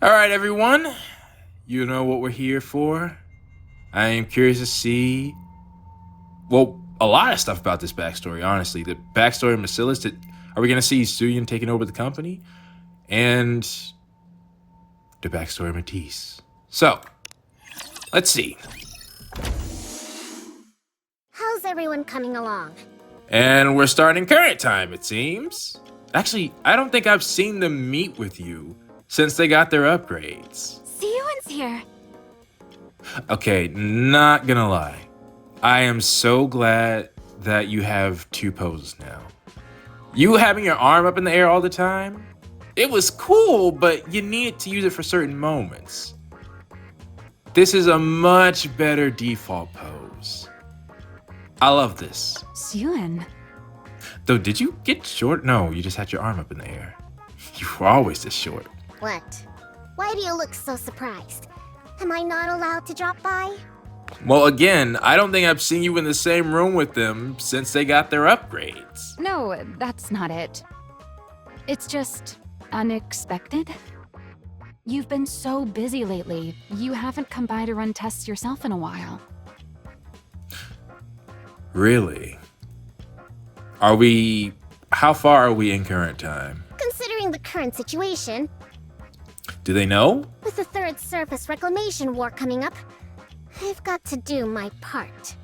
Alright, everyone. You know what we're here for. I am curious to see, well, a lot of stuff about this backstory, honestly. The backstory of Bacillus. Are we going to see Suyin taking over the company? And the backstory of Matisse. So, let's see. How's everyone coming along? And we're starting current time, it seems. Actually, I don't think I've seen them meet with you since they got their upgrades. Siyuan's here. Okay, not gonna lie. I am so glad that you have two poses now. You having your arm up in the air all the time, it was cool, but you needed to use it for certain moments. This is a much better default pose. I love this. Siyuan. Though, did you get short? No, you just had your arm up in the air. You were always this short. What? Why do you look so surprised? Am I not allowed to drop by? Well, again, I don't think I've seen you in the same room with them since they got their upgrades. No, that's not it. It's just unexpected. You've been so busy lately, you haven't come by to run tests yourself in a while. Really? How far are we in current time? Considering the current situation, Do they know? with the third surface reclamation war coming up, I've got to do my part.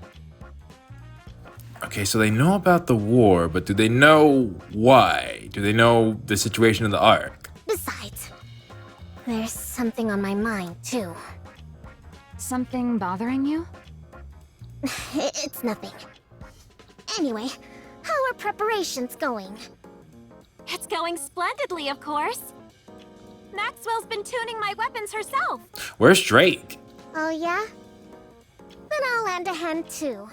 Okay, so they know about the war, but do they know why? Do they know the situation of the Ark? Besides, there's something on my mind too. Something bothering you? It's nothing. Anyway, how are preparations going? It's going splendidly, of course. Maxwell's been tuning my weapons herself. Where's Drake? Oh yeah? Then I'll lend a hand too.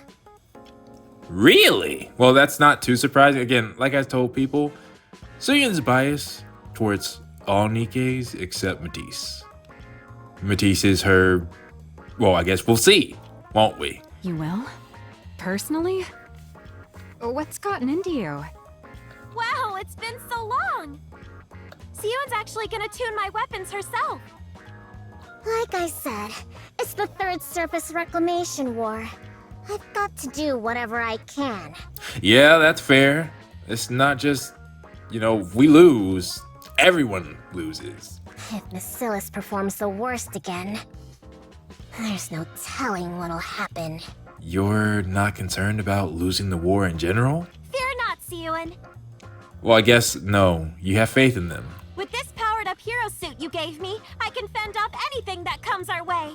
Really? Well, that's not too surprising. Again, like I told people, Suyun's biased towards all Nikkes except Matisse. Matisse is her... Well, I guess we'll see, won't we? You will? Personally? What's gotten into you? Wow, it's been so long. Siyuan's actually gonna tune my weapons herself. Like I said, it's the third surface reclamation war. I've got to do whatever I can. Yeah, that's fair. It's not just, we lose. Everyone loses. If Bacillus performs the worst again, there's no telling what'll happen. You're not concerned about losing the war in general? Fear not, Siyuan. Well, I guess no. You have faith in them. With this powered-up hero suit you gave me, I can fend off anything that comes our way.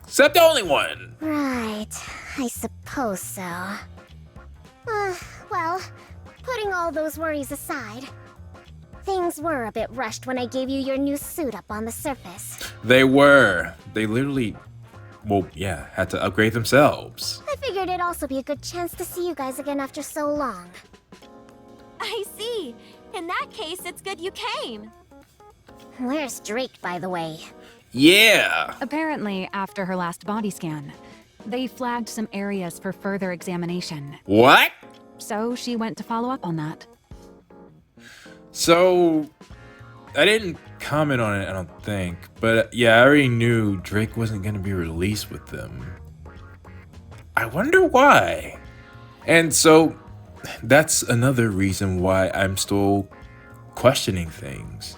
Except the only one. Right, I suppose so. Well, putting all those worries aside, things were a bit rushed when I gave you your new suit up on the surface. They were. They literally, had to upgrade themselves. I figured it'd also be a good chance to see you guys again after so long. I see. In that case, it's good you came. Where's Drake, by the way? Yeah. Apparently, after her last body scan, they flagged some areas for further examination. What? So she went to follow up on that. So, I didn't comment on it, I don't think. But yeah, I already knew Drake wasn't going to be released with them. I wonder why. And so, that's another reason why I'm still questioning things.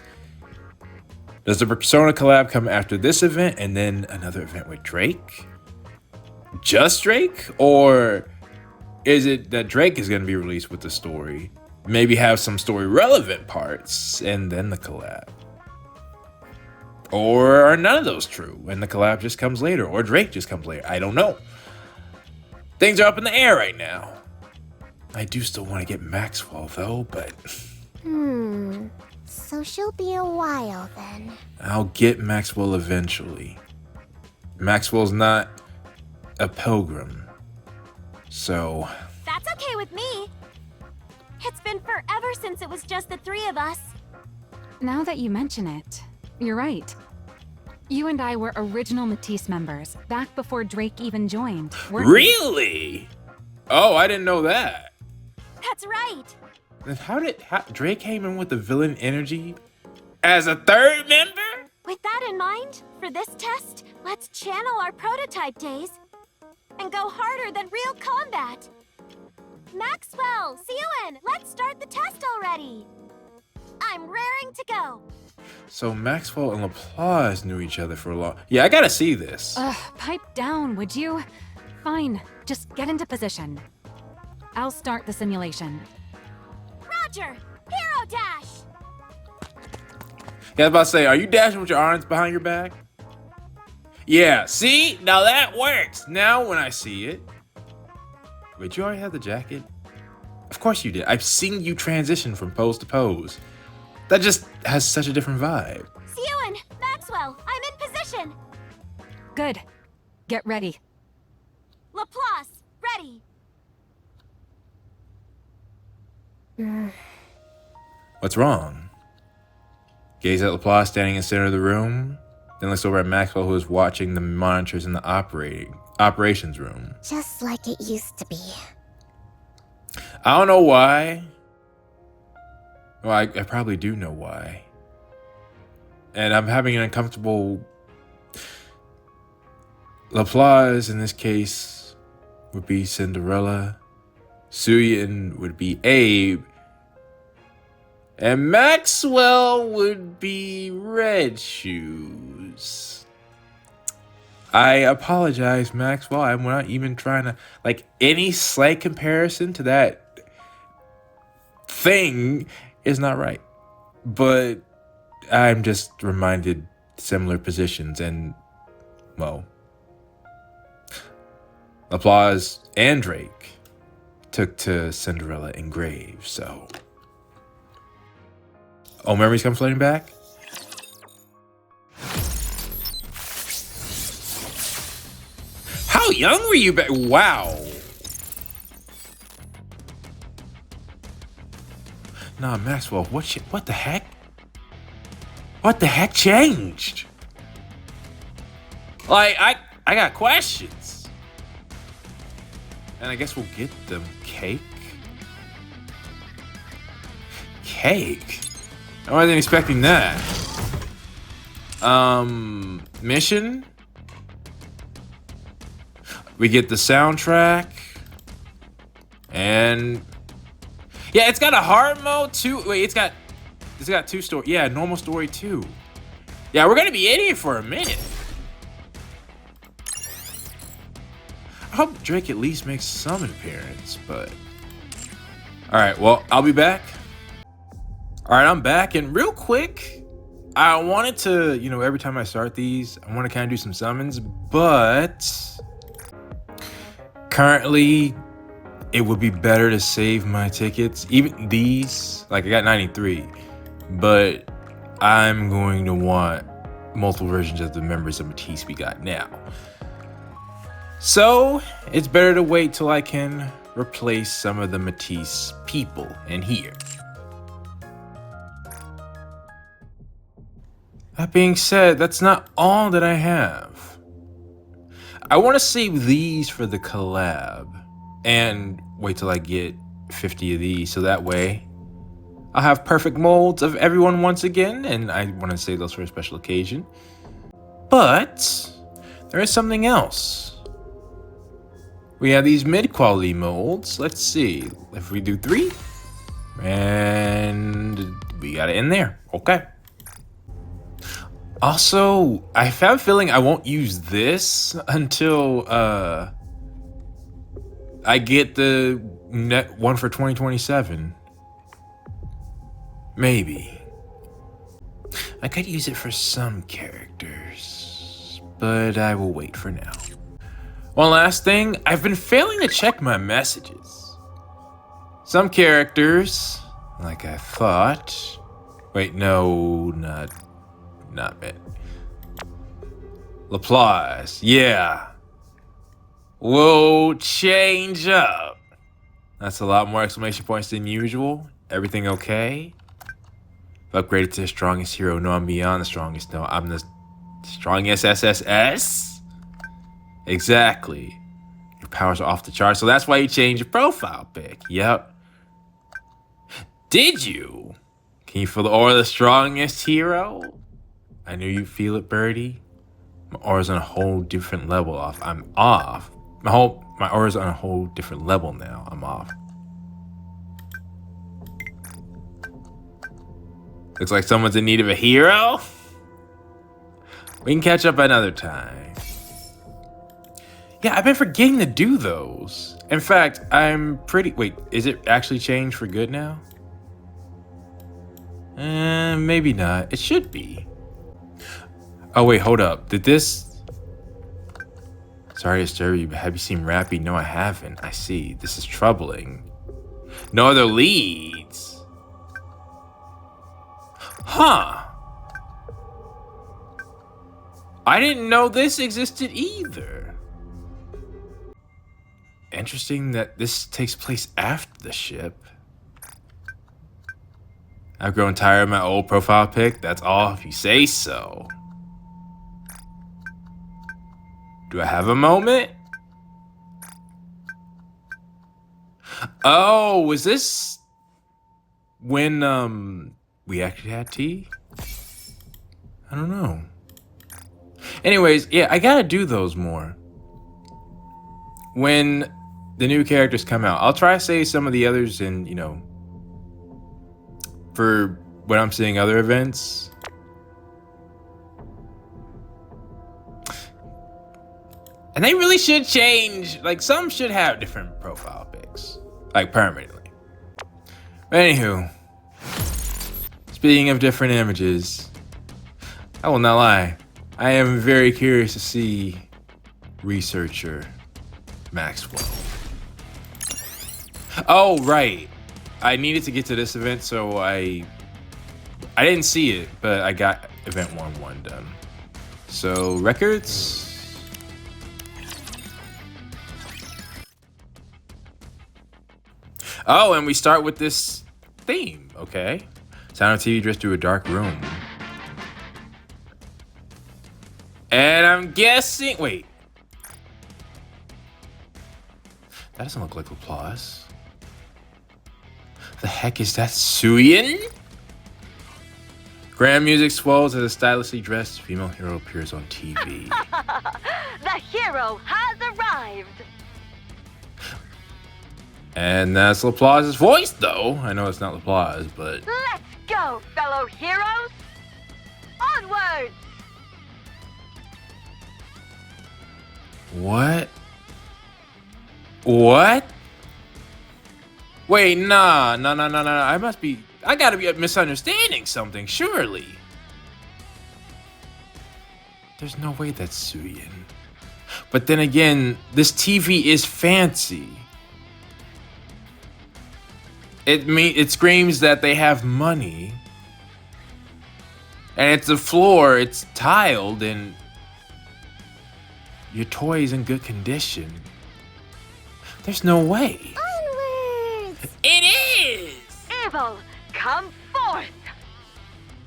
Does the Persona collab come after this event and then another event with Drake? Just Drake? Or is it that Drake is going to be released with the story? Maybe have some story relevant parts and then the collab? Or are none of those true and the collab just comes later? Or Drake just comes later? I don't know. Things are up in the air right now. I do still want to get Maxwell though, but... So she'll be a while then. I'll get Maxwell eventually. Maxwell's not a pilgrim. So... That's okay with me. It's been forever since it was just the three of us. Now that you mention it, you're right. You and I were original Matisse members, back before Drake even joined. Really? Oh, I didn't know that. That's right. Then how Drake came in with the villain energy as a third member? With that mind, for this test, let's channel our prototype days and go harder than real combat. Maxwell, Seoin, let's start the test already. I'm raring to go. So Maxwell and Laplace knew each other for a long... Yeah, I gotta see this. Pipe down, would you? Fine, just get into position. I'll start the simulation. Roger, Hero Dash. Yeah, I was about to say, are you dashing with your arms behind your back? Yeah, see? Now that works. Now when I see it... Wait, you already have the jacket? Of course you did. I've seen you transition from pose to pose. That just has such a different vibe. Seoin, Maxwell, I'm in position. Good. Get ready. Laplace, ready. What's wrong? Gaze at Laplace standing in the center of the room, then looks over at Maxwell, who is watching the monitors in the operations room. Just like it used to be. I don't know why. Well, I probably do know why. And I'm having an uncomfortable... Laplace, in this case, would be Cinderella. Suyin would be Abe. And Maxwell would be Red Shoes. I apologize, Maxwell. I'm not even trying to... Like, any slight comparison to that thing is not right. But I'm just reminded similar positions and, well, Laplace and Drake took to Cinderella and Graves, so... Oh, memories come flooding back? How young were you back? Wow. Nah, Maxwell, what the heck? What the heck changed? Like, I got questions. And I guess we'll get them cake. Cake? I wasn't expecting that. Mission? We get the soundtrack. And yeah, it's got a hard mode too. Wait, it's got two story. Yeah, normal story too. Yeah, we're gonna be in here for a minute. I hope Drake at least makes some appearance, but alright, well, I'll be back. Alright, I'm back, and real quick, I wanted to, every time I start these, I want to kind of do some summons, but currently, it would be better to save my tickets. Even these, like I got 93, but I'm going to want multiple versions of the members of Matisse we got now. So, it's better to wait till I can replace some of the Matisse people in here. That being said, that's not all that I have. I want to save these for the collab and wait till I get 50 of these so that way I'll have perfect molds of everyone once again, and I want to save those for a special occasion. But there is something else. We have these mid-quality molds. Let's see. If we do 3, and we got it in there. Okay. Also, I have a feeling I won't use this until I get the net one for 2027. Maybe. I could use it for some characters, but I will wait for now. One last thing, I've been failing to check my messages. Some characters, like I thought... Wait, no, not bad. Laplace, yeah. Will change up. That's a lot more exclamation points than usual. Everything okay? Upgraded to the strongest hero. No, I'm beyond the strongest. No, I'm the strongest SSS? Exactly. Your powers are off the charts, so that's why you changed your profile pic. Yep. Did you? Can you feel the aura of the strongest hero? I knew you'd feel it, Birdie. My aura's on a whole different level off. I'm off. My aura's on a whole different level now. I'm off. Looks like someone's in need of a hero. We can catch up another time. Yeah, I've been forgetting to do those. In fact, I'm pretty... Wait, is it actually changed for good now? Maybe not. It should be. Oh, wait, hold up. Did this... Sorry to disturb you, but have you seen Rappy? No, I haven't. I see. This is troubling. No other leads. Huh. I didn't know this existed either. Interesting that this takes place after the ship. I've grown tired of my old profile pic. That's all if you say so. Do I have a moment? Oh, was this when we actually had tea? I don't know. Anyways, yeah, I gotta do those more. When the new characters come out, I'll try to say some of the others in, you know, for when I'm seeing other events. And they really should change. Like, some should have different profile pics. Like, permanently. But anywho. Speaking of different images. I will not lie. I am very curious to see researcher Maxwell. Oh, right. I needed to get to this event, so I didn't see it, but I got event 1-1 done. So, records. Oh, and we start with this theme, okay? Sound of TV drifts through a dark room. And I'm guessing, wait. That doesn't look like applause. The heck is that, Suyin? Grand music swells as a stylishly dressed female hero appears on TV. The hero has arrived! And that's Laplace's voice, though. I know it's not Laplace, but... Let's go, fellow heroes! Onwards! What? What? Wait, nah. I gotta be misunderstanding something, surely. There's no way that's Suyin. But then again, this TV is fancy. It screams that they have money. And it's the floor, it's tiled, and your toy is in good condition. There's no way. Onwards! It is! Evil, come forth!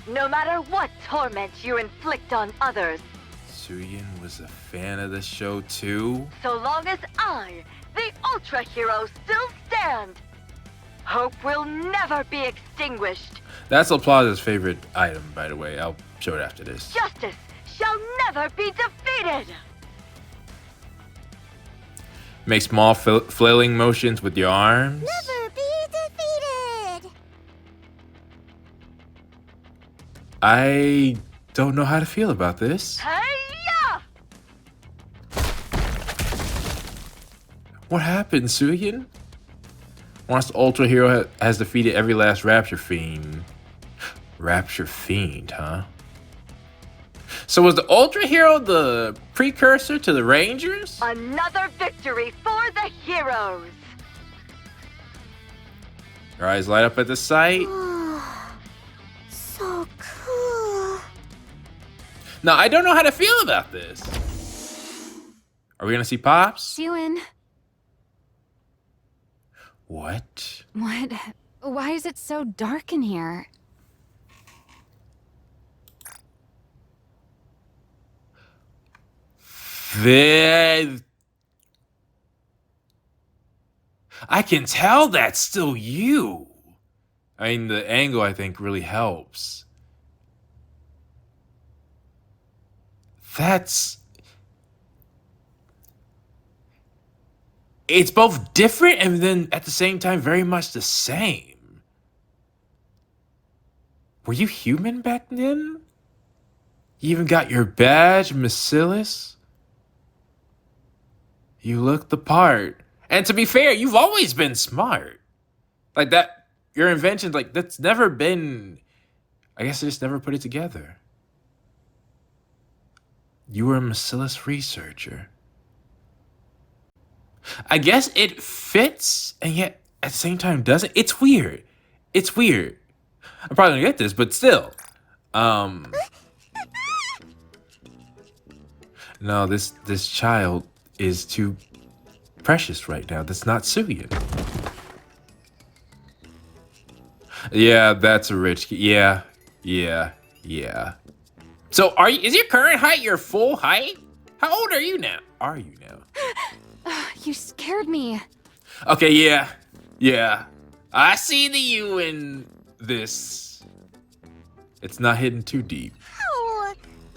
No matter what torment you inflict on others, Suyin was a fan of the show too? so long as I, the Ultra Hero, still stand, hope will never be extinguished. That's Laplace's favorite item, by the way. I'll show it after this. Justice shall never be defeated! Make small flailing motions with your arms. Never be defeated! I don't know how to feel about this. Hey-ya! What happened, Suyin? Once the Ultra Hero has defeated every last Rapture Fiend. Rapture Fiend, huh? So was the Ultra Hero the precursor to the Rangers? Another victory for the heroes! Your eyes light up at the sight. So cool. Now, I don't know how to feel about this. Are we gonna see Pops? Suyin, What? what? Why is it so dark in here? I can tell that's still you. I mean, the angle, I think, really helps. It's both different and then at the same time very much the same. Were you human back then? You even got your badge, Bacillus? You look the part. And to be fair, you've always been smart. Like that, your inventions, like that's never been, I guess I just never put it together. You were a Bacillus researcher. I guess it fits, and yet at the same time doesn't. It's weird. It's weird. I'm probably gonna get this, but still. No, this child is too precious right now. That's not Suyin. Yeah, that's a rich kid. Yeah. So is your current height your full height? How old are you now? You scared me. Okay, yeah. I see the you in this. It's not hidden too deep. Oh,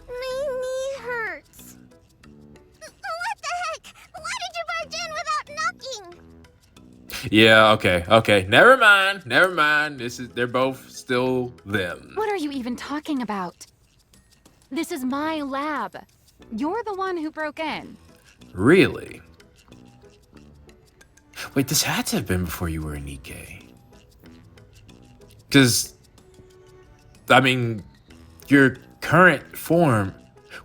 my knee hurts. What the heck? Why did you barge in without knocking? Yeah, okay. Never mind. They're both still them. What are you even talking about? This is my lab. You're the one who broke in. Really? Wait, this had to have been before you were a Nikke. Because, I mean, your current form.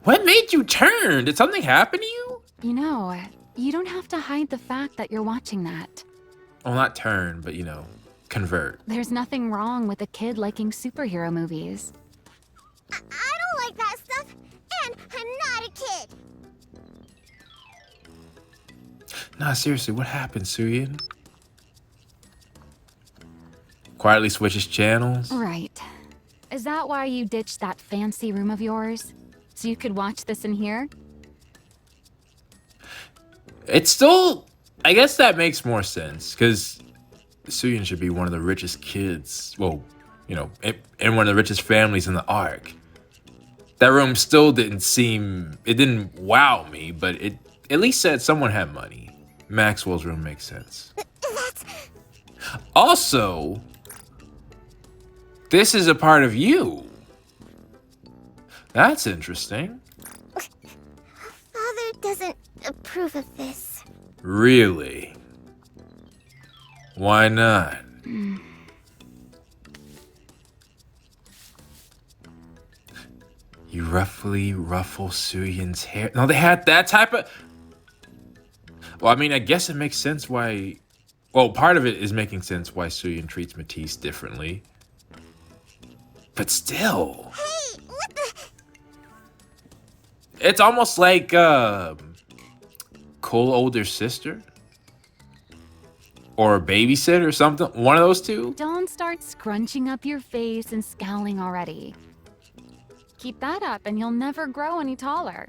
What made you turn? Did something happen to you? You know, you don't have to hide the fact that you're watching that. Well, not turn, but convert. There's nothing wrong with a kid liking superhero movies. I don't like that stuff, and I'm not a kid. Nah, seriously, what happened, Suyin? Quietly switches channels? Right. Is that why you ditched that fancy room of yours? So you could watch this in here? It's still, I guess that makes more sense, because Suyin should be one of the richest kids, well, in one of the richest families in the arc. That room still didn't wow me, but it at least said someone had money. Maxwell's room makes sense. Also, this is a part of you. That's interesting. Father doesn't approve of this. Really? Why not? You roughly ruffle Suyin's hair. No, they had that type of... Well, I mean, I guess it makes sense why... Well, part of it is making sense why Suyin treats Matisse differently. But still... Hey, what the... It's almost like, Cole's older sister? Or a babysitter or something? One of those two? Don't start scrunching up your face and scowling already. Keep that up and you'll never grow any taller.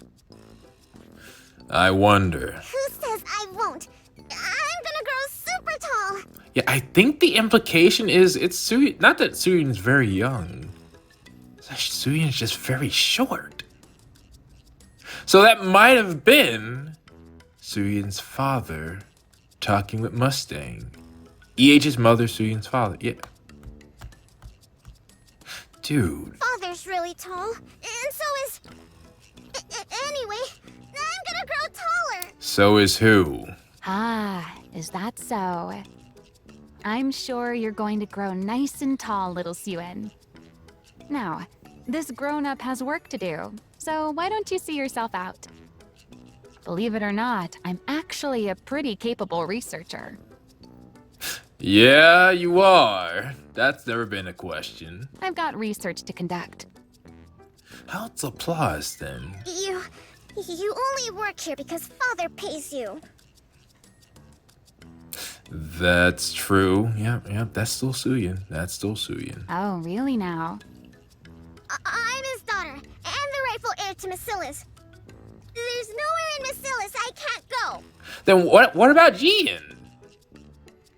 I wonder. Who says I won't? I'm gonna grow super tall. Yeah, I think the implication is it's Suyin. Not that Suyin's very young. Suyin's just very short. So that might have been Suyin's father talking with Mustang. EH's mother, Suyin's father. Yeah. Dude. Father's really tall, and so is... Anyway, I'm gonna grow taller. So is who? Ah, is that so? I'm sure you're going to grow nice and tall, little Suyin. Now, this grown-up has work to do, so why don't you see yourself out? Believe it or not, I'm actually a pretty capable researcher. Yeah, you are. That's never been a question. I've got research to conduct. How's applause then? You only work here because Father pays you. That's true. Yep, that's still Suyin. Oh, really now? I'm his daughter, and the rightful heir to Bacillus. There's nowhere in Bacillus I can't go. Then what about Jian?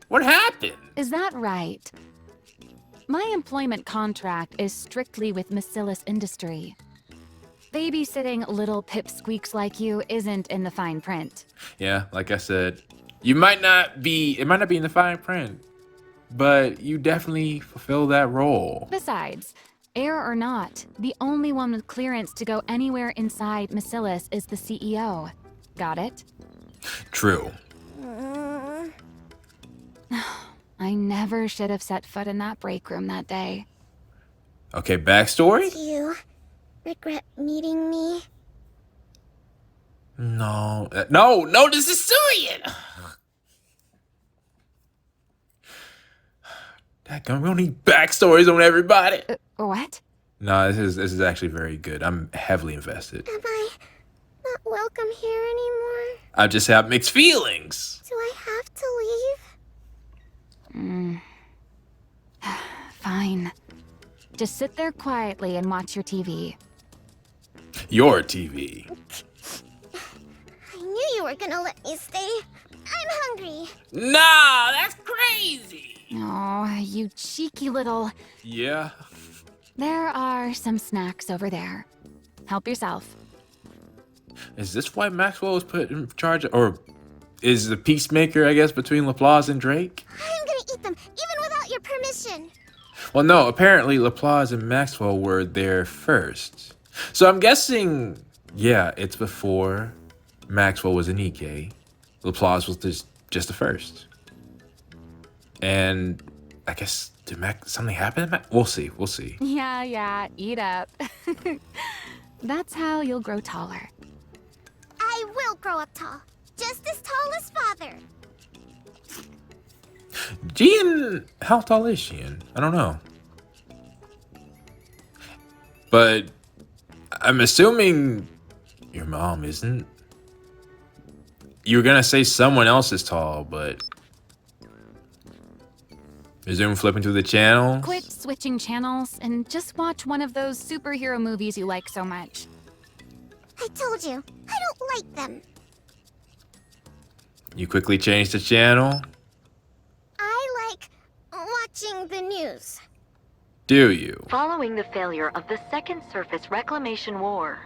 What happened? Is that right? My employment contract is strictly with Bacillus Industry. Babysitting little pipsqueaks like you isn't in the fine print. Yeah, like I said, it might not be in the fine print, but you definitely fulfill that role. Besides, heir or not, the only one with clearance to go anywhere inside Macillus is the CEO. Got it? True. Mm, I never should have set foot in that break room that day. Okay, backstory? do you regret meeting me? No, no, this is Suyin! Dadgum, we don't need backstories on everybody. What? No, this is actually very good. I'm heavily invested. Am I not welcome here anymore? I just have mixed feelings. Do I have to leave? Fine. Just sit there quietly and watch your TV. Your TV. I knew you were gonna let me stay. I'm hungry. Nah, that's crazy. Oh, you cheeky little... Yeah. There are some snacks over there. Help yourself. Is this why Maxwell was put in charge or is the peacemaker, I guess, between Laplace and Drake? I'm gonna eat them, even without your permission. Well, no, apparently Laplace and Maxwell were there first. So I'm guessing, yeah, it's before Maxwell was a Nikke. Laplace was just the first. And I guess, did something happen to Max? We'll see. Yeah, eat up. That's how you'll grow taller. I will grow up tall, just as tall as father. Jean, how tall is Jean? I don't know. But I'm assuming your mom isn't. You were gonna say someone else is tall, but resume flipping through the channels. Quit switching channels and just watch one of those superhero movies you like so much. I told you, I don't like them. You quickly changed the channel. I like watching the news. Do you? Following the failure of the Second Surface Reclamation War,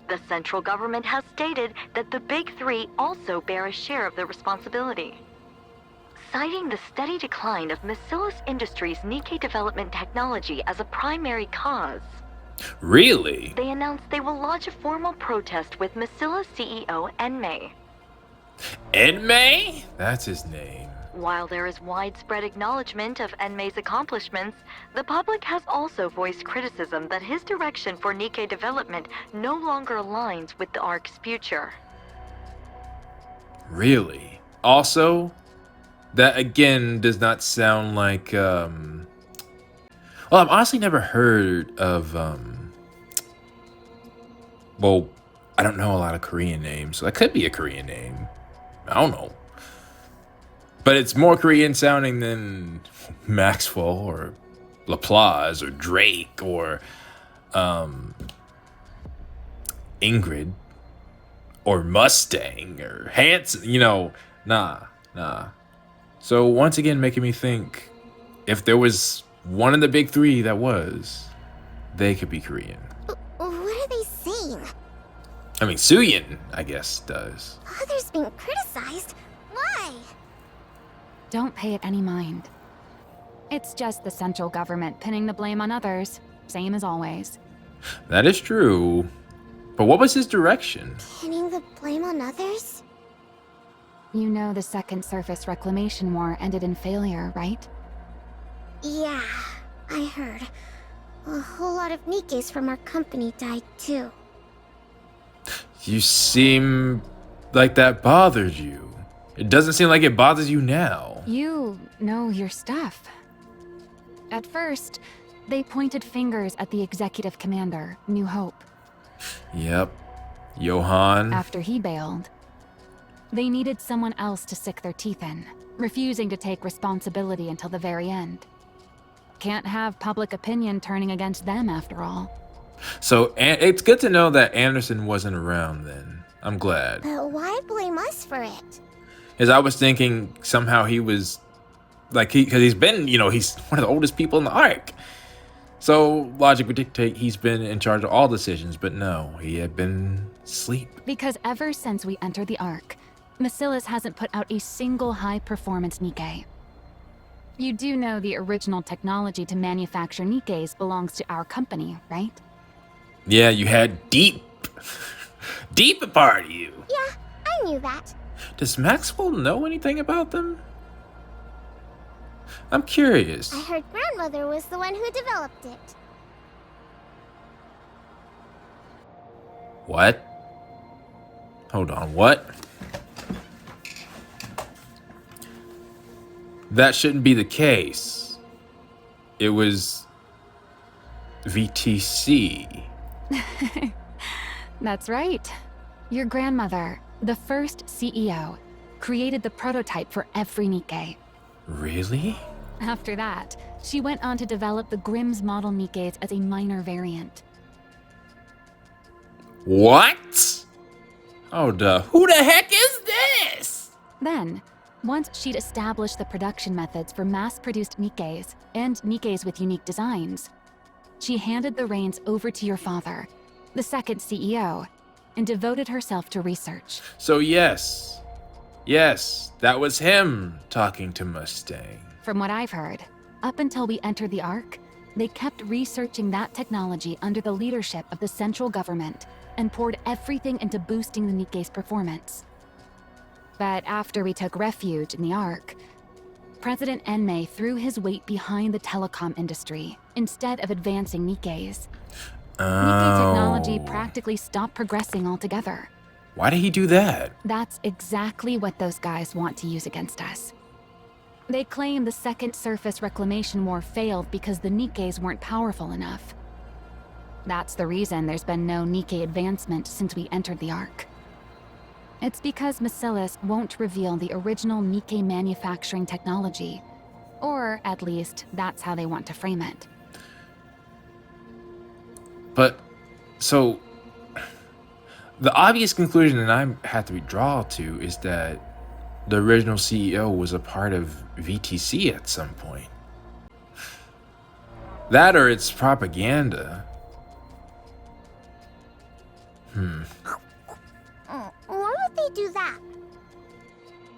the central government has stated that the Big Three also bear a share of the responsibility. Citing the steady decline of Macillus Industries' Nikke development technology as a primary cause, Really? they announced they will lodge a formal protest with Macillus CEO Enmei. Enmei? That's his name. While there is widespread acknowledgement of Enmei's accomplishments, the public has also voiced criticism that his direction for Nikke development no longer aligns with the ARC's future. Really? Also, that again does not sound like well, I've honestly never heard of well, I don't know a lot of Korean names, so that could be a Korean name. I don't know. But it's more Korean sounding than Maxwell or Laplace or Drake or Ingrid or Mustang or Hanson, nah. So once again, making me think if there was one of the big three that was, they could be Korean. What are they saying? I mean, Suyin, I guess, does. Father's being criticized? Why? Don't pay it any mind. It's just the central government pinning the blame on others, same as always. That is true. But what was his direction? Pinning the blame on others? You know the Second Surface Reclamation War ended in failure, right? Yeah, I heard. A whole lot of Nikkes from our company died too. You seem like that bothered you. It doesn't seem like it bothers you now. You know your stuff. At first, they pointed fingers at the executive commander, New Hope. Yep. Johan. After he bailed, they needed someone else to sink their teeth in, refusing to take responsibility until the very end. Can't have public opinion turning against them after all. So it's good to know that Anderson wasn't around then. I'm glad. But why blame us for it? Because I was thinking somehow he was, because he's been, he's one of the oldest people in the ARC. So logic would dictate he's been in charge of all decisions, but no, he had been asleep. Because ever since we entered the Ark, Bacillus hasn't put out a single high-performance Nikke. You do know the original technology to manufacture Nikkes belongs to our company, right? Yeah, you had deep a part of you. Yeah, I knew that. Does Maxwell know anything about them? I'm curious. I heard grandmother was the one who developed it. What? Hold on, what? That shouldn't be the case. It was VTC. That's right. Your grandmother, the first CEO, created the prototype for every Nikke. Really? After that, she went on to develop the Grimm's model Nikkes as a minor variant. What? Oh, duh. Who the heck is this? Then, once she'd established the production methods for mass-produced Nikkes and Nikkes with unique designs, she handed the reins over to your father, the second CEO, and devoted herself to research. So yes, that was him talking to Mustang. From what I've heard, up until we entered the Ark, they kept researching that technology under the leadership of the central government and poured everything into boosting the Nikke's performance. But after we took refuge in the Ark, President Enmei threw his weight behind the telecom industry instead of advancing Nikkes. Nikke technology practically stopped progressing altogether. Why did he do that? That's exactly what those guys want to use against us. They claim the Second Surface Reclamation War failed because the Nikkes weren't powerful enough. That's the reason there's been no Nikke advancement since we entered the Ark. It's because Bacillus won't reveal the original Nikke manufacturing technology. Or, at least, that's how they want to frame it. But, so, the obvious conclusion that I have to draw to is that the original CEO was a part of VTC at some point. That or it's propaganda. Why would they do that?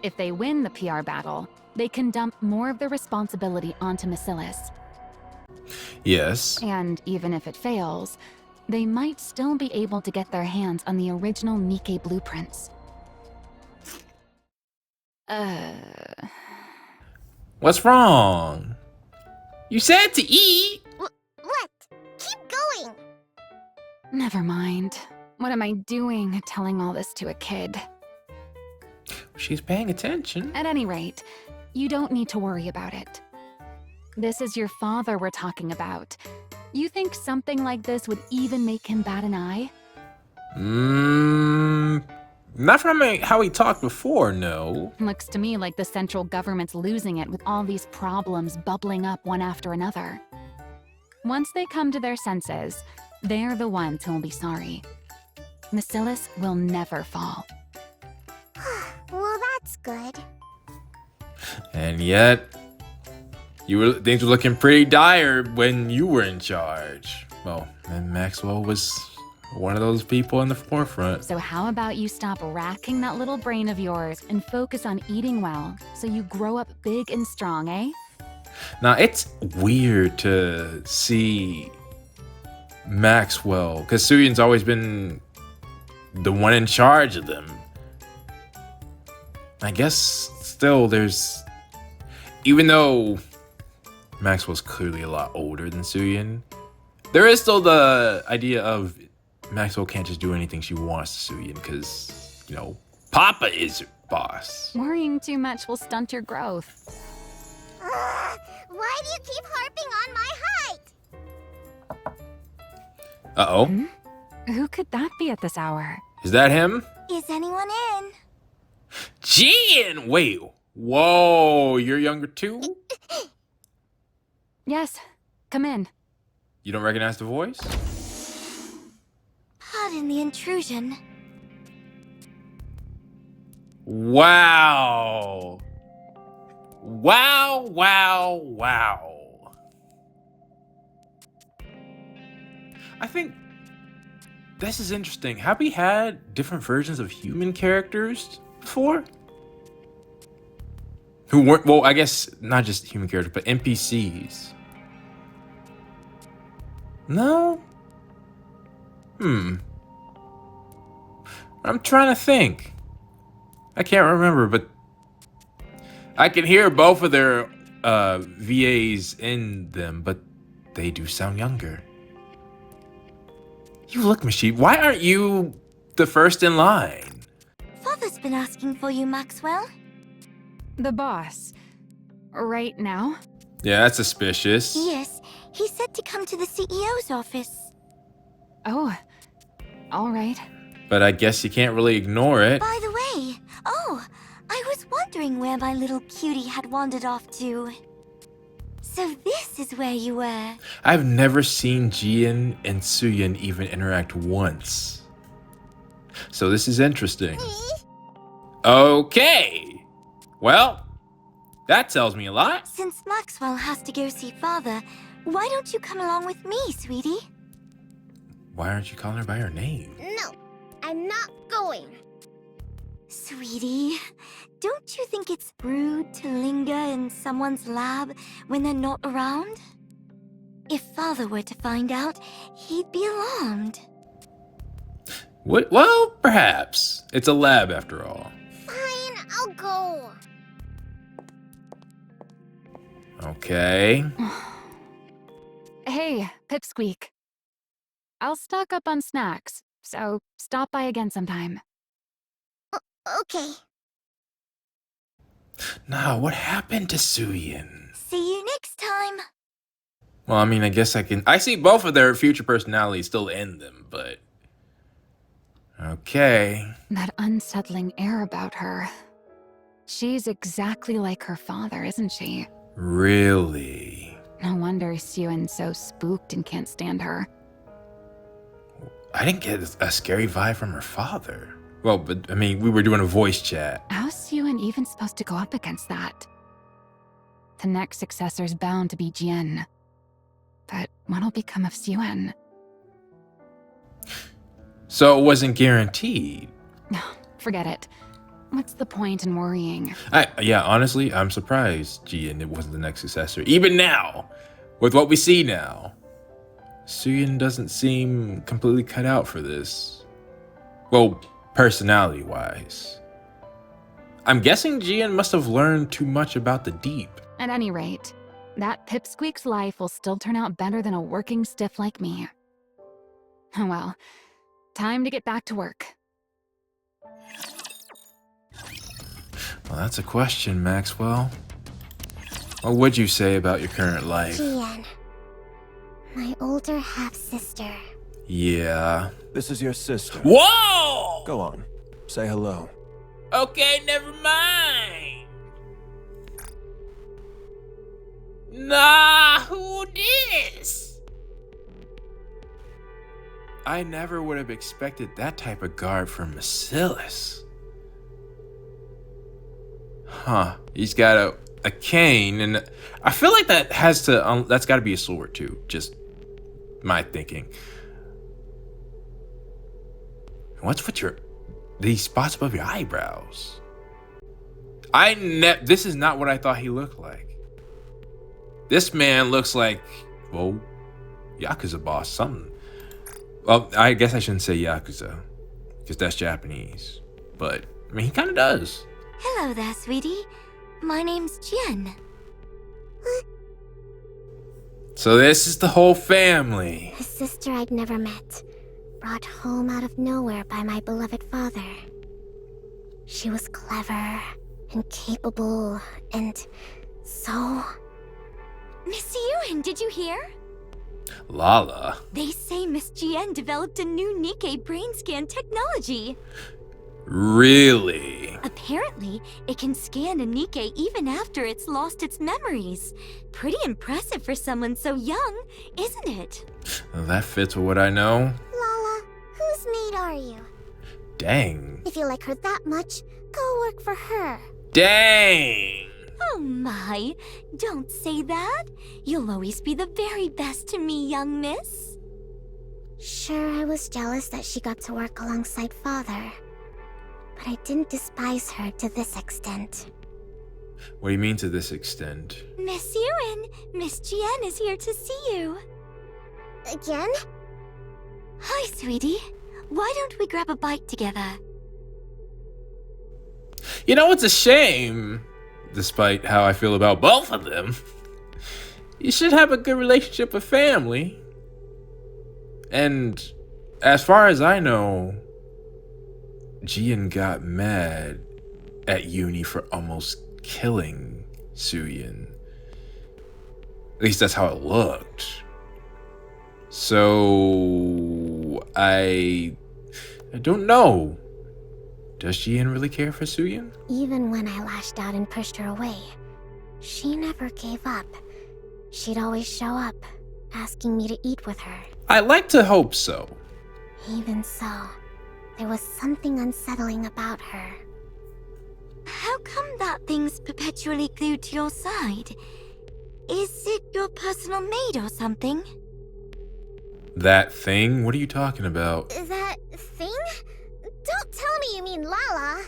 If they win the PR battle, they can dump more of the responsibility onto Bacillus. Yes. And even if it fails, they might still be able to get their hands on the original Nikke blueprints. What's wrong? You said to eat. What? Keep going! Never mind. What am I doing telling all this to a kid? She's paying attention. At any rate, you don't need to worry about it. This is your father we're talking about. You think something like this would even make him bat an eye? Not from how he talked before, no. Looks to me like the central government's losing it with all these problems bubbling up one after another. Once they come to their senses, they're the ones who will be sorry. Bacillus will never fall. Well, that's good. And yet, things were looking pretty dire when you were in charge. Well, and Maxwell was one of those people in the forefront. So how about you stop racking that little brain of yours and focus on eating well so you grow up big and strong, eh? Now, it's weird to see Maxwell, because Suyen's always been the one in charge of them. I guess still there's, even though Maxwell's clearly a lot older than Suyen, there is still the idea of Maxwell can't just do anything she wants to Suyen because, you know, Papa is her boss. Worrying too much will stunt your growth. Why do you keep harping on my height? Uh-oh. Who could that be at this hour? Is that him? Is anyone in? Jin! Wait. Whoa, you're younger too? Yes, come in. You don't recognize the voice? Pardon the intrusion. Wow. Wow. I think this is interesting. Have we had different versions of human characters before? Who weren't, well, I guess not just human characters, but NPCs. No? I'm trying to think. I can't remember, but I can hear both of their VAs in them, but they do sound younger. You look, Machine. Why aren't you the first in line? Father's been asking for you, Maxwell. The boss. Right now? Yeah, that's suspicious. Yes, he said to come to the CEO's office. Oh, all right. But I guess you can't really ignore it. By the way, I was wondering where my little cutie had wandered off to. So this is where you were. I've never seen Jian and Suyin even interact once. So this is interesting. Okay. Well, that tells me a lot. Since Maxwell has to go see Father, why don't you come along with me, sweetie? Why aren't you calling her by her name? No, I'm not going. Sweetie, don't you think it's rude to linger in someone's lab when they're not around? If Father were to find out, he'd be alarmed. What? Well, perhaps. It's a lab after all. Fine, I'll go. Okay. Hey, Pipsqueak. I'll stock up on snacks, so stop by again sometime. Okay. Now, what happened to Suyin? See you next time. Well, I mean, I guess I see both of their future personalities still in them, but... Okay. That unsettling air about her. She's exactly like her father, isn't she? Really? No wonder Suyun's so spooked and can't stand her. I didn't get a scary vibe from her father. Well, but I mean, we were doing a voice chat. How's Suyun even supposed to go up against that? The next successor's bound to be Jian. But what'll become of Suyun? So it wasn't guaranteed. No, forget it. What's the point in worrying? Yeah, honestly, I'm surprised Jian it wasn't the next successor. Even now, with what we see now, Suyin doesn't seem completely cut out for this. Well, personality-wise. I'm guessing Jian must have learned too much about the deep. At any rate, that Pipsqueak's life will still turn out better than a working stiff like me. Oh well, time to get back to work. Well, that's a question, Maxwell. What would you say about your current life? Jian. My older half-sister. Yeah. This is your sister. Whoa! Go on. Say hello. Okay, never mind. Nah, who this? I never would have expected that type of guard from Bacillus. Huh. He's got a cane, and I feel like that has to, that's got to be a sword too. Just my thinking. What's with these spots above your eyebrows? This is not what I thought he looked like. This man looks like, well, Yakuza boss, something. Well, I guess I shouldn't say Yakuza, because that's Japanese. But, I mean, he kind of does. Hello there, sweetie. My name's Jen. So this is the whole family. A sister I'd never met. Brought home out of nowhere by my beloved father. She was clever and capable and so... Miss Yuen, did you hear? Lala. They say Miss Jien developed a new Nikke brain scan technology. Really? Apparently, it can scan a Nikke even after it's lost its memories. Pretty impressive for someone so young, isn't it? Well, that fits with what I know. Lala, whose maid are you? Dang. If you like her that much, go work for her. Dang. Oh my, don't say that. You'll always be the very best to me, young miss. Sure, I was jealous that she got to work alongside father, but I didn't despise her to this extent. What do you mean to this extent? Miss Yuen, Miss Jian is here to see you. Again? Hi, sweetie. Why don't we grab a bite together? You know, it's a shame, despite how I feel about both of them. You should have a good relationship with family. And as far as I know, Jian got mad at Uni for almost killing Suyin. At least that's how it looked. So I don't know. Does Jian really care for Suyin? Even when I lashed out and pushed her away, she never gave up. She'd always show up, asking me to eat with her. I like to hope so. Even so, there was something unsettling about her. How come that thing's perpetually glued to your side? Is it your personal maid or something? That thing? What are you talking about? That thing? Don't tell me you mean Lala.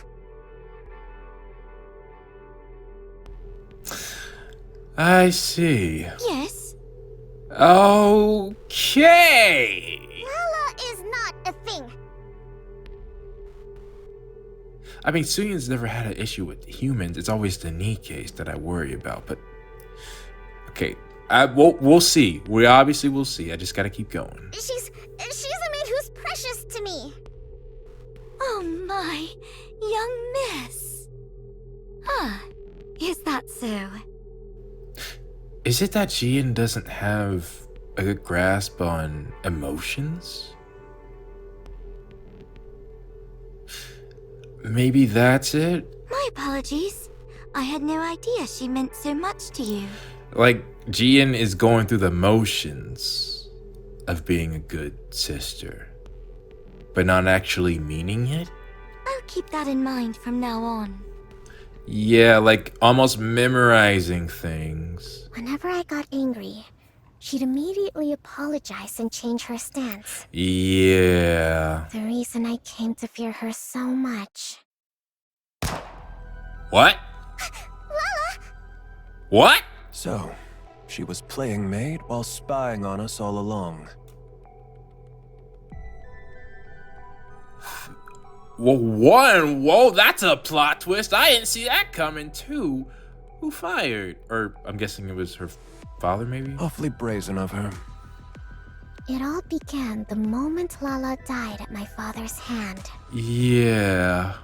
I see. Yes. Okay. Lala is not a thing. I mean, Suyin's never had an issue with humans. It's always the Nikkes that I worry about. But okay, we'll see. We obviously will see. I just gotta keep going. She's a maid who's precious to me. Oh my, young miss. Ah, is that so? Is it that Jian doesn't have a good grasp on emotions? Maybe that's it? My apologies. I had no idea she meant so much to you. Like, Jian is going through the motions of being a good sister, but not actually meaning it? I'll keep that in mind from now on. Yeah, like almost memorizing things. Whenever I got angry, she'd immediately apologize and change her stance. Yeah. The reason I came to fear her so much. What? What? So, she was playing maid while spying on us all along. Well, one, whoa, that's a plot twist. I didn't see that coming. Two, who fired? Or I'm guessing it was her father, maybe? Awfully brazen of her. It all began the moment Lala died at my father's hand. Yeah.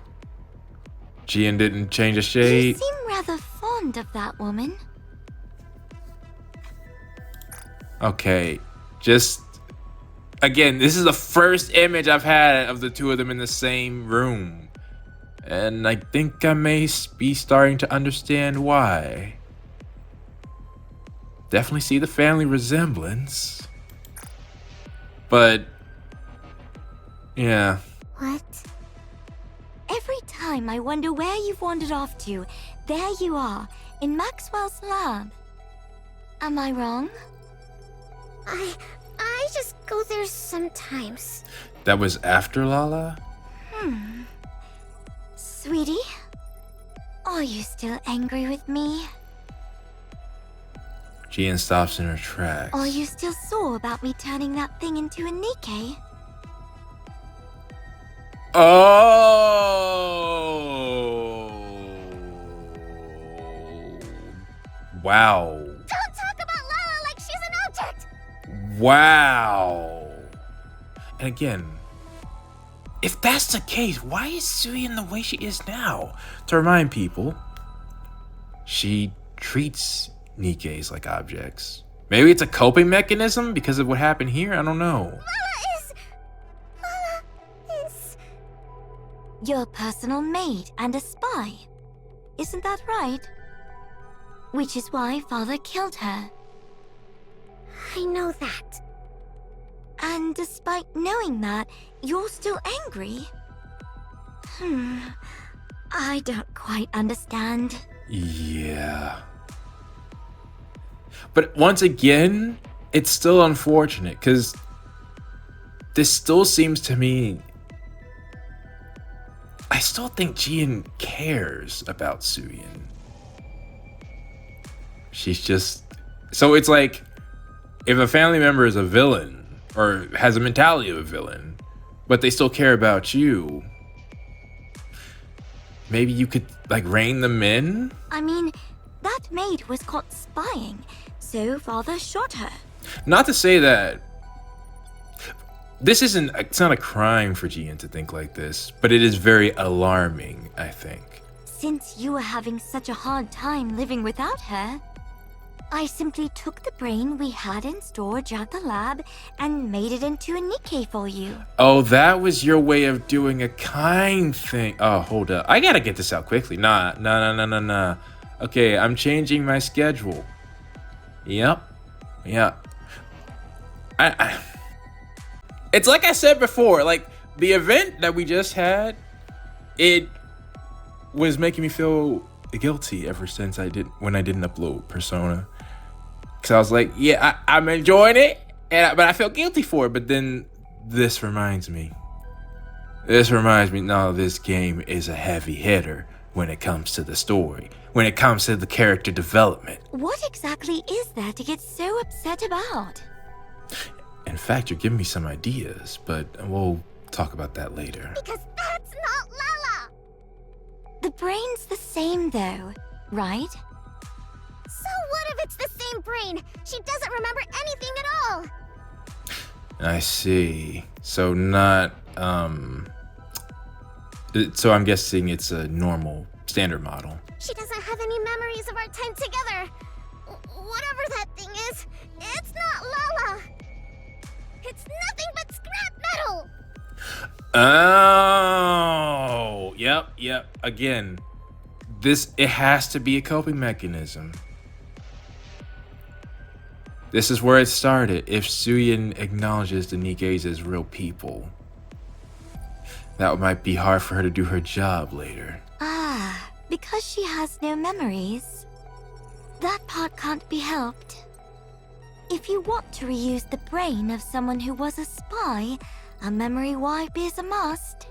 Jian didn't change a You shade. seem rather fond of that woman. Okay, just again, this is the first image I've had of the two of them in the same room. And I think I may be starting to understand why. Definitely see the family resemblance. But, yeah. What? Every time I wonder where you've wandered off to, there you are, in Maxwell's lab. Am I wrong? I just go there sometimes. That was after Lala? Sweetie? Are you still angry with me? Jian stops in her tracks. Are you still sore about me turning that thing into a Nikke? Oh! Wow. Don't talk about Lala like she's an object! Wow. And again, if that's the case, why is Suyin the way she is now? To remind people, she treats Nikkes like objects. Maybe it's a coping mechanism because of what happened here? I don't know. Lala is... Your personal maid and a spy. Isn't that right? Which is why Father killed her. I know that. And despite knowing that, you're still angry? I don't quite understand. Yeah. But once again, it's still unfortunate because this still seems to me. I still think Jian cares about Suyin. She's just. So it's like, if a family member is a villain, or has a mentality of a villain, but they still care about you, maybe you could, like, rein them in? I mean, that maid was caught spying, so father shot her. Not to say that it's not a crime for Jian to think like this, but it is very alarming, I think. Since you were having such a hard time living without her, I simply took the brain we had in storage at the lab and made it into a Nikke for you. Oh, that was your way of doing a kind thing. Oh, hold up. I gotta get this out quickly. Nah. Okay, I'm changing my schedule. Yep. It's like I said before, like, the event that we just had, it was making me feel guilty ever since when I didn't upload Persona. Cause I was like, yeah, I'm enjoying it, but I feel guilty for it. But then this reminds me, no, this game is a heavy hitter when it comes to the story, when it comes to the character development. What exactly is there to get so upset about? In fact, you're giving me some ideas, but we'll talk about that later. Because that's not Lala! The brain's the same though, right? So what if it's the same brain? She doesn't remember anything at all! I see. So not, so I'm guessing it's a normal, standard model. She doesn't have any memories of our time together. Whatever that thing is, it's not Lala! It's nothing but scrap metal! Oh, yep. Again, it has to be a coping mechanism. This is where it started. If Suyin acknowledges the Nikkes as real people, that might be hard for her to do her job later. Ah, because she has no memories. That part can't be helped. If you want to reuse the brain of someone who was a spy, a memory wipe is a must.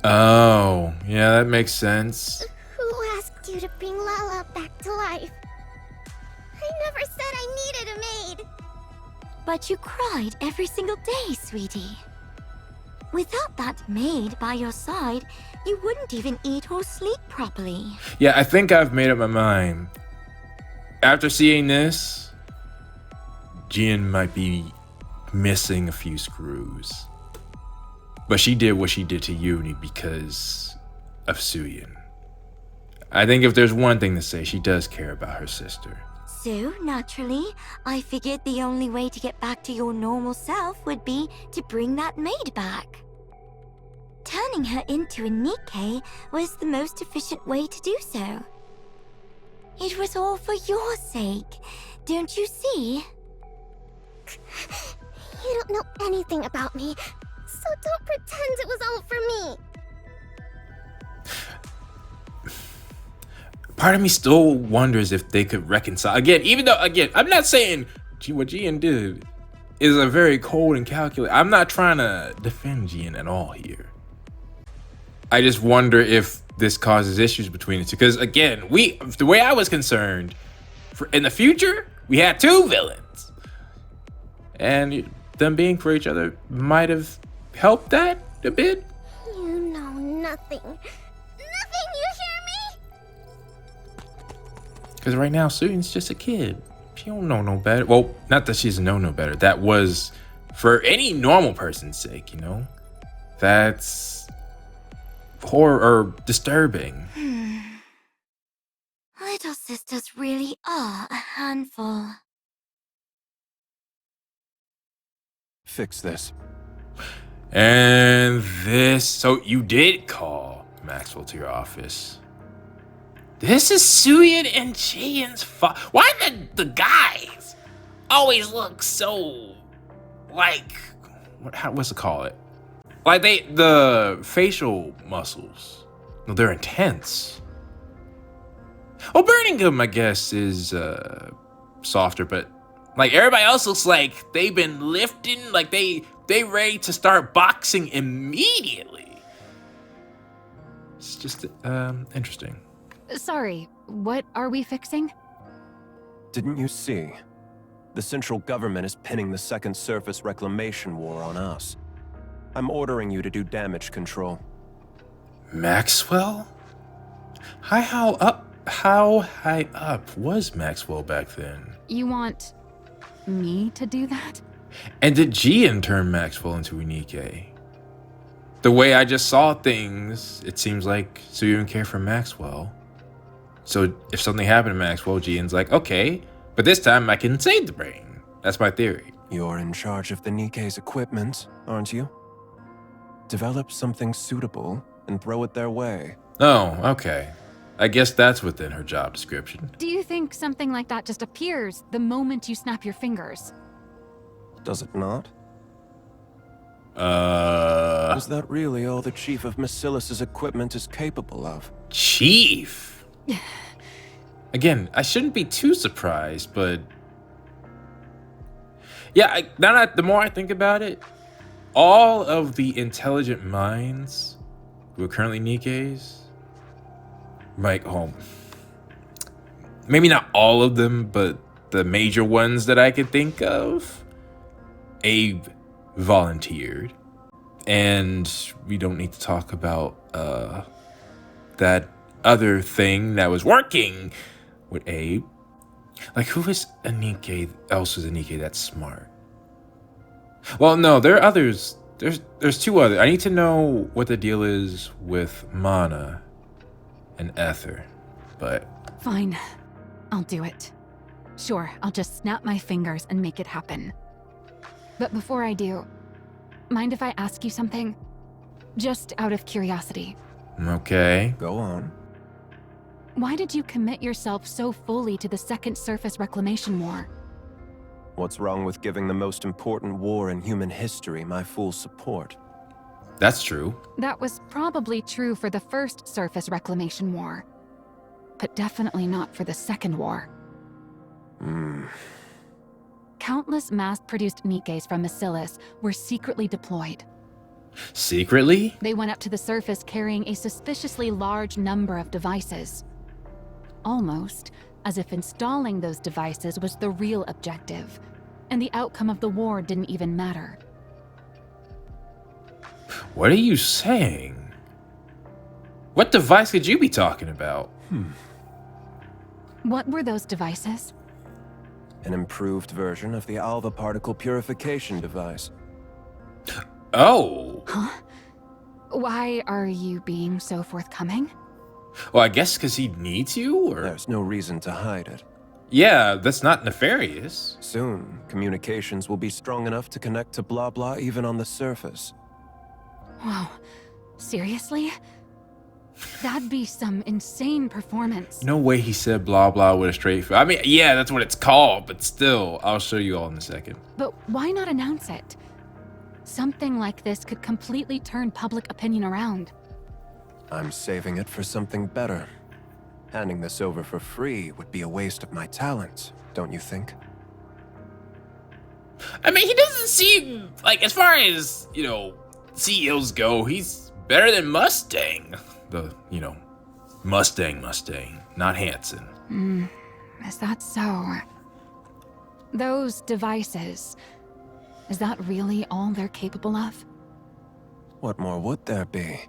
Oh, yeah, that makes sense. Who asked you to bring Lala back to life? I never said I needed a maid. But you cried every single day, sweetie. Without that maid by your side, you wouldn't even eat or sleep properly. Yeah, I think I've made up my mind. After seeing this, Jian might be missing a few screws. But she did what she did to Uni because of Suyin. I think if there's one thing to say, she does care about her sister. So, naturally, I figured the only way to get back to your normal self would be to bring that maid back. Turning her into a Nikke was the most efficient way to do so. It was all for your sake, don't you see? You don't know anything about me, so don't pretend it was all for me. Part of me still wonders if they could reconcile. Again, I'm not saying what Jian did is a very cold and calculated. I'm not trying to defend Jian at all here. I just wonder if this causes issues between the two. Because again, the way I was concerned, in the future, we had two villains. And them being for each other might have helped that a bit. You know nothing. Nothing, you hear me? Because right now, Suyin's just a kid. She don't know no better. Well, not that she doesn't know no better. That was for any normal person's sake, you know? That's horror or disturbing. Little sisters really are a handful. Fix this. And so you did call Maxwell to your office. This is Suyin and Jian's fault. Why did the guys always look so like what's it called? Like the facial muscles. No, they're intense. Well, Birmingham, I guess, is softer, but Like everybody else looks like they've been lifting, like they ready to start boxing immediately. It's just interesting. Sorry, what are we fixing? Didn't you see? The central government is pinning the second surface reclamation war on us. I'm ordering you to do damage control. Maxwell? How high up was Maxwell back then? You want me to do that? And did Gian turn Maxwell into a Nikke? The way I just saw things, it seems like so you don't care for Maxwell. So if something happened to Maxwell, Gian's like, okay, but this time I can save the brain. That's my theory. You're in charge of the Nikke's equipment, aren't you? Develop something suitable and throw it their way. Oh, okay. I guess that's within her job description. Do you think something like that just appears the moment you snap your fingers? Does it not? Uh, Is that really all the Chief of Macilis's equipment is capable of? Chief? Again, I shouldn't be too surprised, but... Yeah, the more I think about it, all of the intelligent minds who are currently Nikkes, like, maybe not all of them, but the major ones that I could think of, Abe volunteered. And we don't need to talk about that other thing that was working with Abe. Like, who is a Nikke else is a Nikke that's smart? Well, no, there are others. There's two others. I need to know what the deal is with Mana and Ether, but... Fine. I'll do it. Sure, I'll just snap my fingers and make it happen. But before I do, mind if I ask you something? Just out of curiosity. Okay. Go on. Why did you commit yourself so fully to the Second Surface Reclamation War? What's wrong with giving the most important war in human history my full support? That's true. That was probably true for the First Surface Reclamation War, but definitely not for the Second War. Countless mass-produced Nikkes from Macilis were secretly deployed. Secretly? They went up to the surface carrying a suspiciously large number of devices. Almost as if installing those devices was the real objective, and the outcome of the war didn't even matter. What are you saying? What device could you be talking about? What were those devices? An improved version of the alpha particle purification device. Oh. Huh? Why are you being so forthcoming? Well, I guess because he needs you, or... There's no reason to hide it. Yeah, that's not nefarious. Soon, communications will be strong enough to connect to blah blah even on the surface. Wow. Seriously? That'd be some insane performance. No way he said blah blah with a straight face. I mean, yeah, that's what it's called, but still, I'll show you all in a second. But why not announce it? Something like this could completely turn public opinion around. I'm saving it for something better. Handing this over for free would be a waste of my talents, don't you think? I mean, he doesn't seem like, as far as, CEOs go, he's better than Mustang. The, Mustang, not Hanson. Is that so? Those devices, is that really all they're capable of? What more would there be?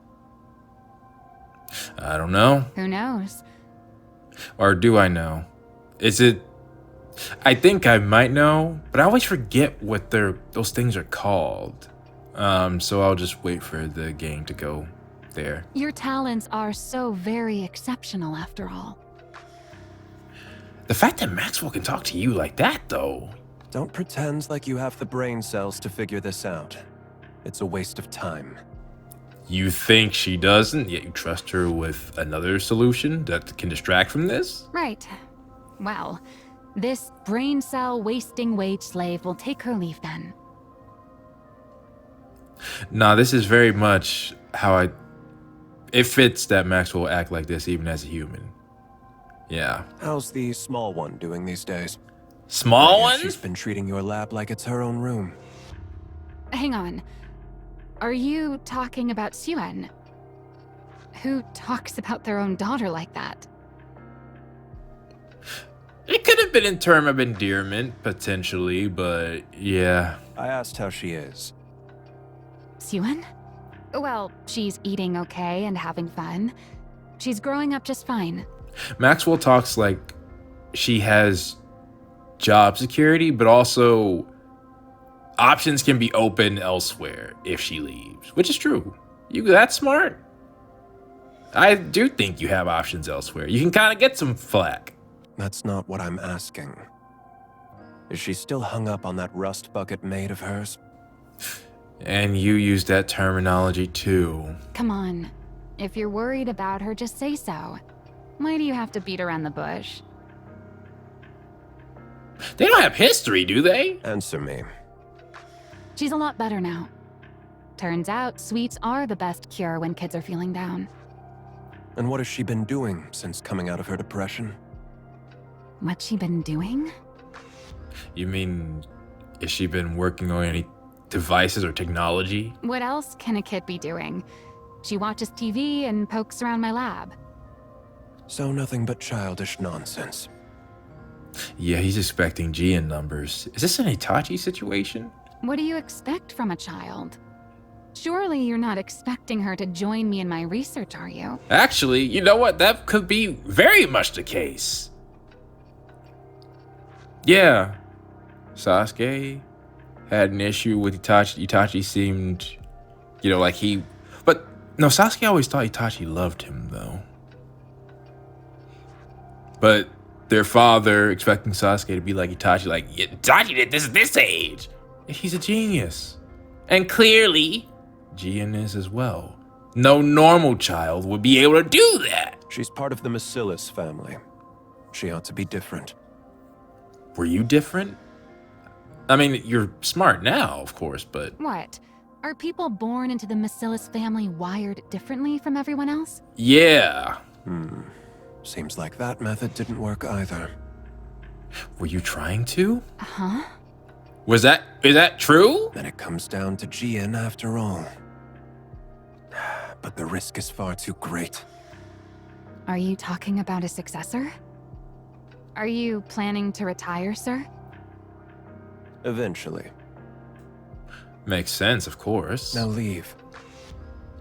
I don't know. Who knows? Or do I know? Is it... I think I might know, but I always forget what those things are called. So I'll just wait for the game to go there. Your talents are so very exceptional after all. The fact that Maxwell can talk to you like that, though. Don't pretend like you have the brain cells to figure this out. It's a waste of time. You think she doesn't, yet you trust her with another solution that can distract from this? Right. Well, this brain cell wasting wage slave will take her leave then. Nah, this is very much how it fits that Maxwell will act like this even as a human. Yeah. How's the small one doing these days? Small Yet one? She's been treating your lab like it's her own room. Hang on. Are you talking about Suen? Who talks about their own daughter like that? It could have been in term of endearment, potentially, but yeah. I asked how she is. Suen? Well, she's eating okay and having fun. She's growing up just fine. Maxwell talks like she has job security, but also options can be open elsewhere if she leaves, which is true. You that's smart. I do think you have options elsewhere. You can kind of get some flack. That's not what I'm asking. Is she still hung up on that rust bucket maid of hers? And you use that terminology too. Come on. If you're worried about her, just say so. Why do you have to beat around the bush? They don't have history, do they? Answer me. She's a lot better now. Turns out, sweets are the best cure when kids are feeling down. And what has she been doing since coming out of her depression? What's she been doing? You mean, has she been working on any devices or technology? What else can a kid be doing? She watches TV and pokes around my lab. So nothing but childish nonsense. Yeah, he's expecting GN numbers. Is this an Itachi situation? What do you expect from a child? Surely you're not expecting her to join me in my research, are you? Actually, you know what? That could be very much the case. Yeah. Sasuke had an issue with Itachi. Itachi seemed, like he... But, no, Sasuke always thought Itachi loved him, though. But their father expecting Sasuke to be like Itachi, like, yeah, Itachi did this at this age. He's a genius. And clearly, Jian is as well. No normal child would be able to do that. She's part of the Macillus family. She ought to be different. Were you different? I mean, you're smart now, of course, but... What? Are people born into the Macillus family wired differently from everyone else? Yeah. Seems like that method didn't work either. Were you trying to? Huh? Is that true? Then it comes down to Jian after all. But the risk is far too great. Are you talking about a successor? Are you planning to retire, sir? Eventually. Makes sense, of course. Now leave.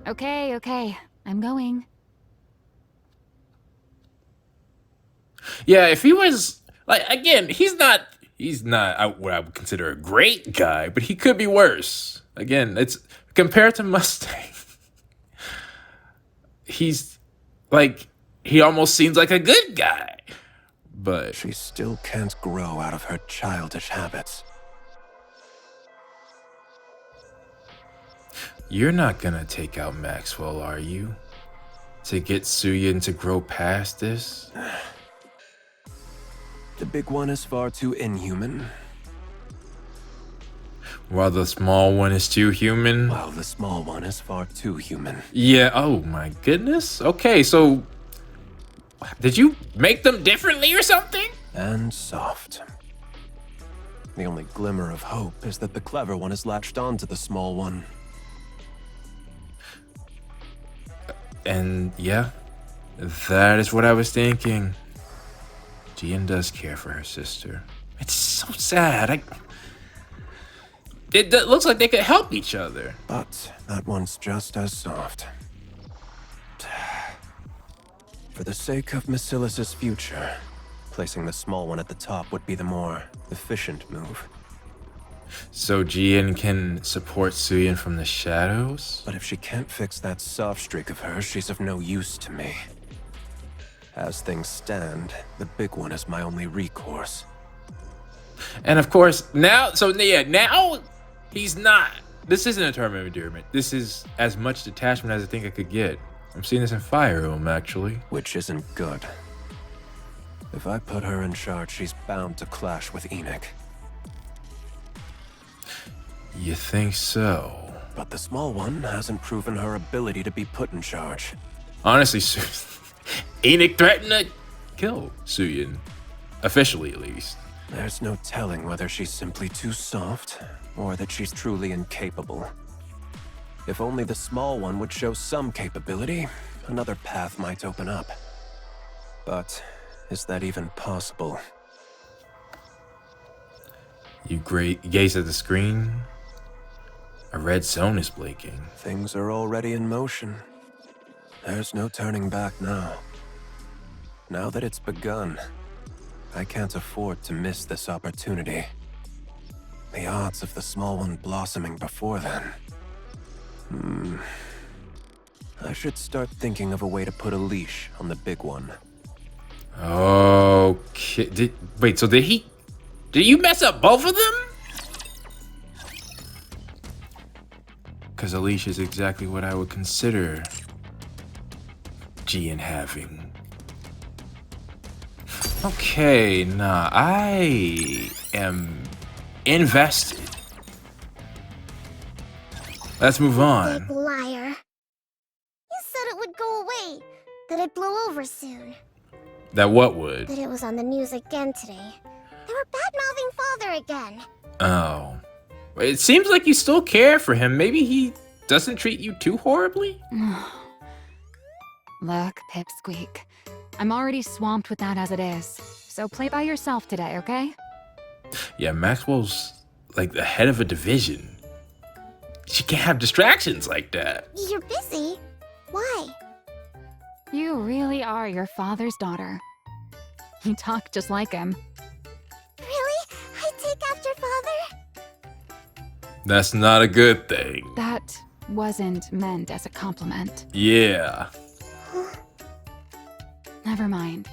Okay. I'm going. Yeah, if he was... Like, again, he's not what I would consider a great guy, but he could be worse. Again, it's... Compared to Mustang, he's... Like, he almost seems like a good guy. But... She still can't grow out of her childish habits. You're not gonna take out Maxwell, are you? To get Suyin to grow past this? The big one is far too inhuman, While the small one is too human? while the small one is far too human. Yeah, oh my goodness. Okay, so... Did you make them differently or something? And soft. The only glimmer of hope is that the clever one has latched onto the small one. And yeah, that is what I was thinking. Jian does care for her sister. It's so sad. It looks like they could help each other. But that one's just as soft. For the sake of Macillus's future, placing the small one at the top would be the more efficient move. So Jian can support Suyin from the shadows? But if she can't fix that soft streak of hers, she's of no use to me. As things stand, the big one is my only recourse. And of course, now he's not. This isn't a term of endearment. This is as much detachment as I think I could get. I'm seeing this in Fire Emblem, actually. Which isn't good. If I put her in charge, she's bound to clash with Enoch. You think so? But the small one hasn't proven her ability to be put in charge. Honestly, Enoch threatened to kill Suyin. Officially, at least. There's no telling whether she's simply too soft, or that she's truly incapable. If only the small one would show some capability, another path might open up. But is that even possible? You gaze at the screen. A red zone is blinking. Things are already in motion. There's no turning back now. Now that it's begun, I can't afford to miss this opportunity. The odds of the small one blossoming before then. I should start thinking of a way to put a leash on the big one. Okay. Wait, so did you mess up both of them? Because a leash is exactly what I would consider Gian having. Okay, nah, I am invested. Let's move Big on. liar. You said it would go away, that it'd blow over soon, That what would? that it was on the news again today. They were bad-mouthing father again. Oh. It seems like you still care for him. Maybe he doesn't treat you too horribly? Look, Pipsqueak. I'm already swamped with that as it is. So play by yourself today, okay? Yeah, Maxwell's like the head of a division. She can't have distractions like that. You're busy. Why? You really are your father's daughter. You talk just like him. Really? I take after father? That's not a good thing. That wasn't meant as a compliment. Yeah. Never mind.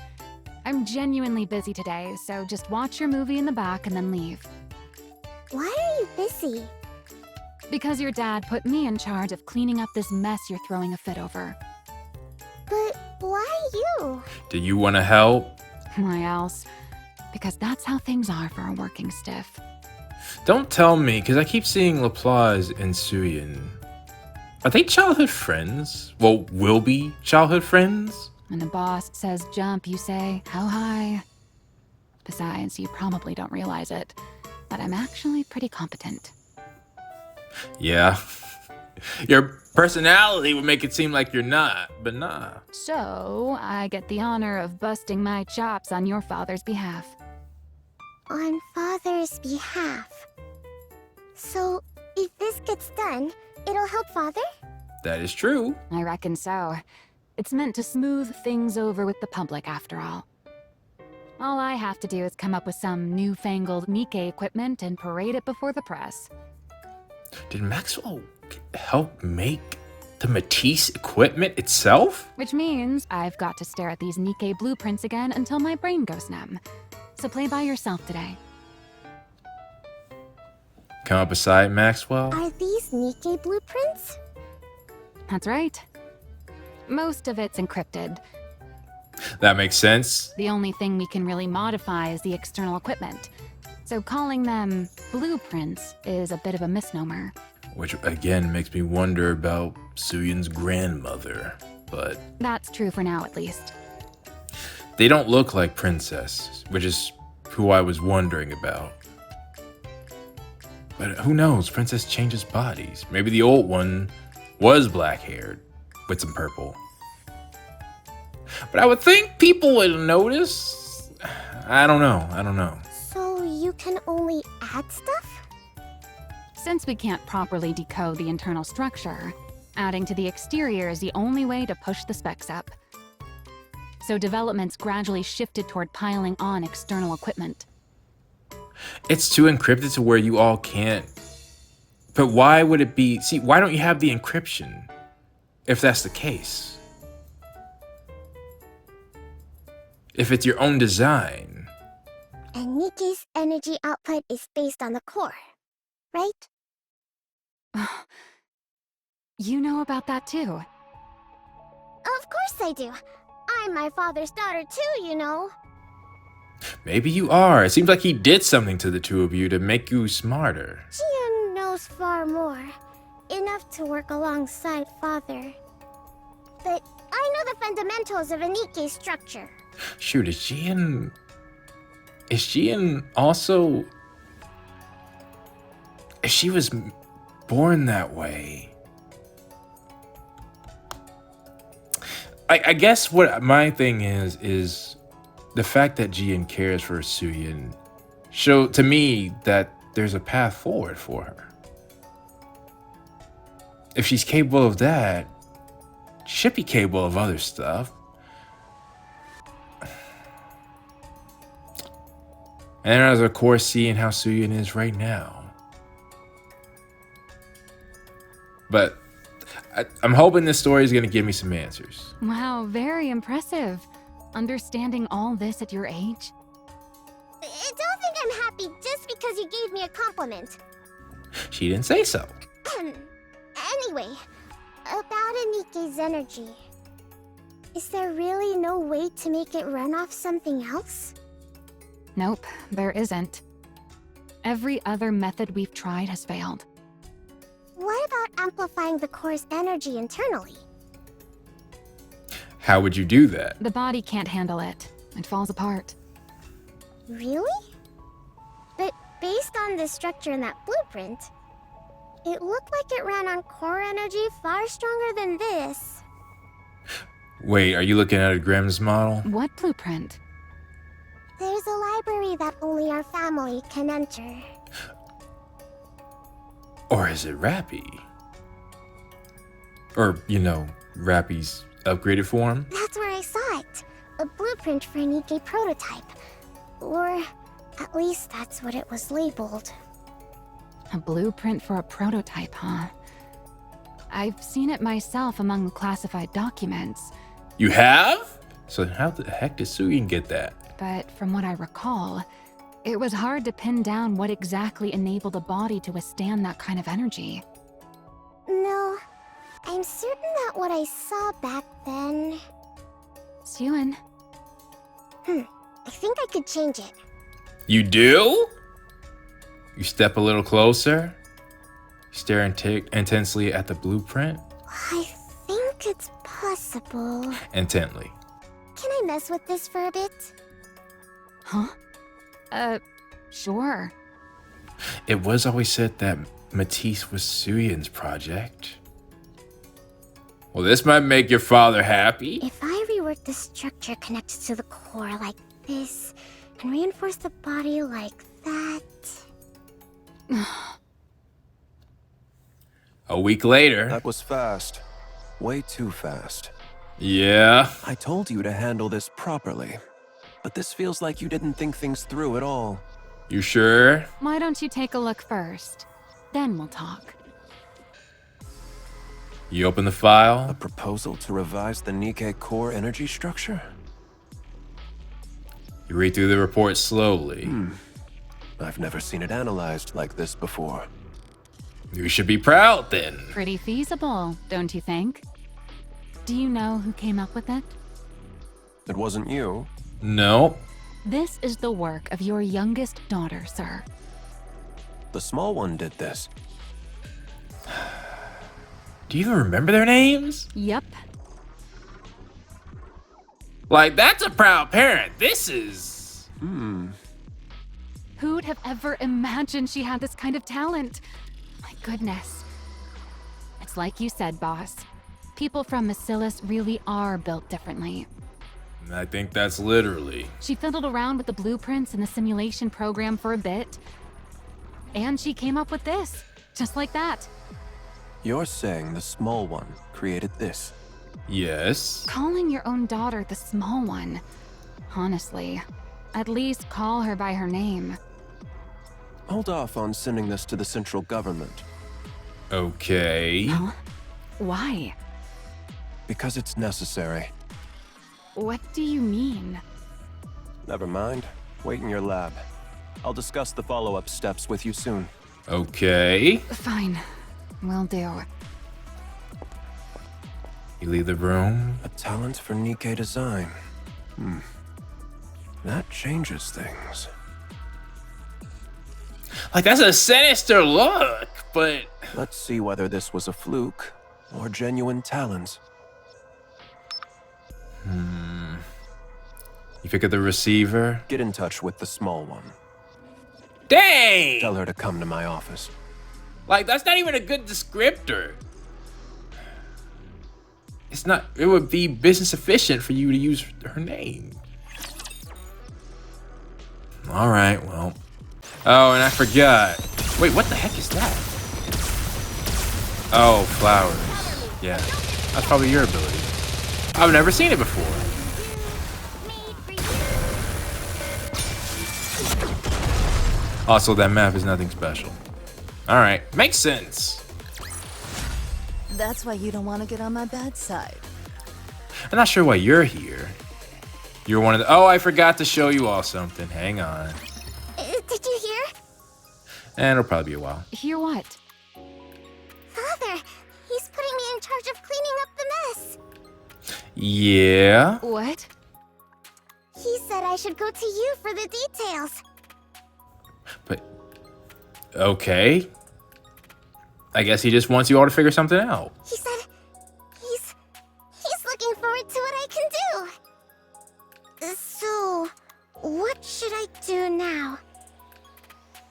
I'm genuinely busy today, so just watch your movie in the back and then leave. Why are you busy? Because your dad put me in charge of cleaning up this mess you're throwing a fit over. But why you? Do you want to help? Why else? Because that's how things are for a working stiff. Don't tell me, because I keep seeing Laplace and Suyin. Are they childhood friends? Well, will be childhood friends? When the boss says jump, you say, how high? Besides, you probably don't realize it, but I'm actually pretty competent. Yeah. Your personality would make it seem like you're not, but nah. So, I get the honor of busting my chops on your father's behalf. On father's behalf. So, if this gets done, it'll help father? That is true. I reckon so. It's meant to smooth things over with the public, after all. All I have to do is come up with some newfangled Nikke equipment and parade it before the press. Did Maxwell help make the Matisse equipment itself? Which means I've got to stare at these Nikke blueprints again until my brain goes numb. So play by yourself today. Come up beside Maxwell? Are these Nikke blueprints? That's right. Most of it's encrypted. That makes sense. The only thing we can really modify is the external equipment. So calling them blueprints is a bit of a misnomer. Which again makes me wonder about Suyin's grandmother. But That's true for now, at least. they don't look like Princess, which is who I was wondering about. But who knows? Princess changes bodies. Maybe the old one was black-haired with some purple. But I would think people would notice. I don't know. So you can only add stuff? Since we can't properly decode the internal structure, adding to the exterior is the only way to push the specs up. So developments gradually shifted toward piling on external equipment. It's too encrypted to where you all can't. But why would it be? See, why don't you have the encryption if that's the case? If it's your own design. And Nikke's energy output is based on the core, right? You know about that too. Of course I do. I'm my father's daughter too, you know. Maybe you are. It seems like he did something to the two of you to make you smarter. Gian knows far more. Enough to work alongside father. But I know the fundamentals of a Nikke structure. Shoot, is Gian... is Jian also... If she was born that way... I guess what my thing is the fact that Jian cares for Suyin show to me that there's a path forward for her. If she's capable of that, she should be capable of other stuff. And as of course seeing how Suyin is right now. But I'm hoping this story is going to give me some answers. Wow, very impressive. Understanding all this at your age? Don't think I'm happy just because you gave me a compliment. She didn't say so. Anyway, about Nikke's energy. Is there really no way to make it run off something else? Nope, there isn't. Every other method we've tried has failed. What about amplifying the core's energy internally? How would you do that? The body can't handle it. It falls apart. Really? But based on the structure in that blueprint, it looked like it ran on core energy far stronger than this. Wait, are you looking at a Grimm's model? What blueprint? There's a library that only our family can enter. Or is it Rappy? Or, Rappy's upgraded form? That's where I saw it. A blueprint for a Nikke prototype. Or at least that's what it was labeled. A blueprint for a prototype, huh? I've seen it myself among the classified documents. You have? So how the heck did Suyin get that? But from what I recall, it was hard to pin down what exactly enabled a body to withstand that kind of energy. No, I'm certain that what I saw back then... Suyin, I think I could change it. You do? You step a little closer, stare intensely at the blueprint. I think it's possible. Intently. Can I mess with this for a bit? huh? Sure. It was always said that Matisse was Suyin's project. Well, this might make your father happy. If I rework the structure connected to the core like this, and reinforce the body like that... A week later. That was fast. Way too fast. Yeah. I told you to handle this properly. But this feels like you didn't think things through at all. You sure? Why don't you take a look first? Then we'll talk. You open the file. A proposal to revise the Nikke core energy structure? You read through the report slowly. I've never seen it analyzed like this before. You should be proud then. Pretty feasible, don't you think? Do you know who came up with it? It wasn't you. No. This is the work of your youngest daughter, sir. The small one did this. Do you even remember their names? Yep. Like, that's a proud parent. This is... Who'd have ever imagined she had this kind of talent? My goodness. It's like you said, boss. People from Macilis really are built differently. I think that's literally. She fiddled around with the blueprints and the simulation program for a bit. And she came up with this, just like that. You're saying the small one created this? Yes. Calling your own daughter the small one. Honestly, at least call her by her name. Hold off on sending this to the central government. Okay. Huh? Why? Because it's necessary. What do you mean? Never mind. Wait in your lab. I'll discuss the follow-up steps with you soon. Okay. Fine. Will do. You leave the room. A talent for Nikke design. That changes things. Like, that's a sinister look, but... Let's see whether this was a fluke or genuine talent. You pick up the receiver. Get in touch with the small one. Dang! Tell her to come to my office. Like, that's not even a good descriptor. It's not, it would be business efficient for you to use her name. All right, well. Oh, and I forgot. Wait, what the heck is that? Oh, flowers. Yeah, that's probably your ability. I've never seen it before. Also, that map is nothing special. All right, makes sense. That's why you don't want to get on my bad side. I'm not sure why you're here. You're one of the. Oh, I forgot to show you all something. Hang on. Did you hear? And it'll probably be a while. Hear what? Father, he's putting me in charge of cleaning up the mess. Yeah. What? He said I should go to you for the details. But. Okay. I guess he just wants you all to figure something out. He said he's looking forward to what I can do. So, what should I do now?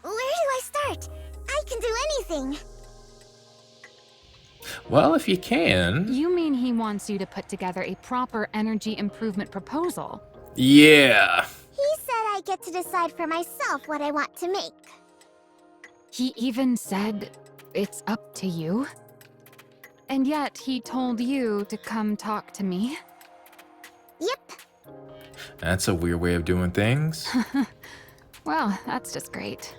Where do I start? I can do anything. Well, if you can. You mean he wants you to put together a proper energy improvement proposal? Yeah. He said I get to decide for myself what I want to make. He even said it's up to you? And yet he told you to come talk to me? Yep. That's a weird way of doing things. Well, that's just great.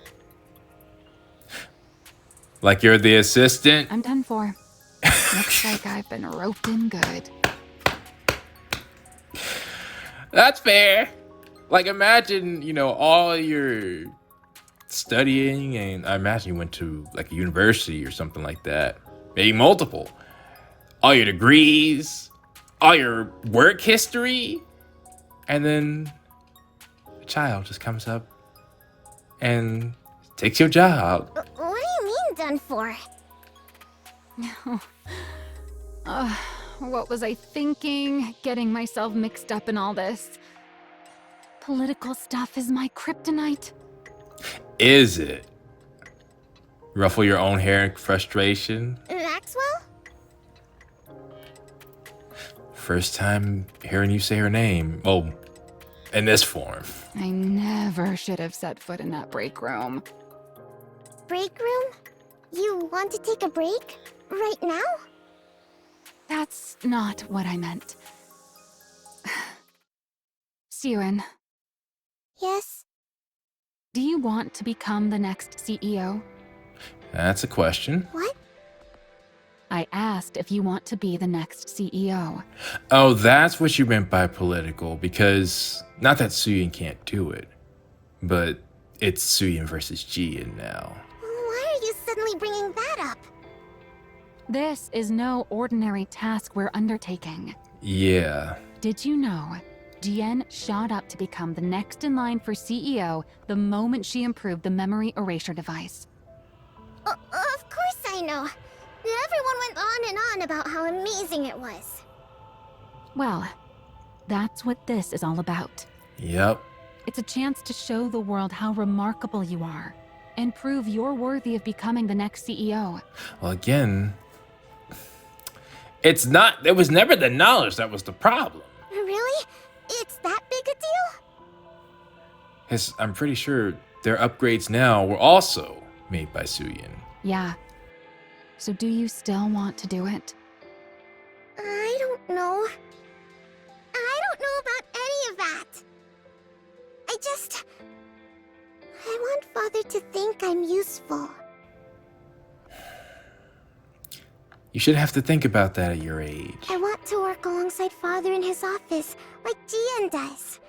Like you're the assistant. I'm done for. Looks like I've been roped in good. That's fair. Like imagine, all your studying, and I imagine you went to like a university or something like that. Maybe multiple. All your degrees, all your work history, and then a child just comes up and takes your job. What do you mean done for? What was I thinking? Getting myself mixed up in all this. Political stuff is my kryptonite. Is it? Ruffle your own hair in frustration? Maxwell? First time hearing you say her name. Oh, in this form. I never should have set foot in that break room. Break room? You want to take a break? Right now? That's not what I meant. Siren, Yes. do you want to become the next CEO? That's a question. What? I asked if you want to be the next CEO. Oh, that's what you meant by political, because not that Suyin can't do it, but it's Suyin versus Jian now. Why are you suddenly bringing that up? This is no ordinary task we're undertaking. Yeah. Did you know Jian shot up to become the next in line for CEO the moment she improved the memory erasure device? Of course I know. Everyone went on and on about how amazing it was. Well, that's what this is all about. Yep. It's a chance to show the world how remarkable you are and prove you're worthy of becoming the next CEO. Well, again, it was never the knowledge that was the problem. Really? It's that big a deal? Because I'm pretty sure their upgrades now were also made by Suyin. Yeah. So do you still want to do it? I don't know. I don't know about any of that. I want Father to think I'm useful. You should have to think about that at your age. I want to work alongside Father in his office, like Jian does.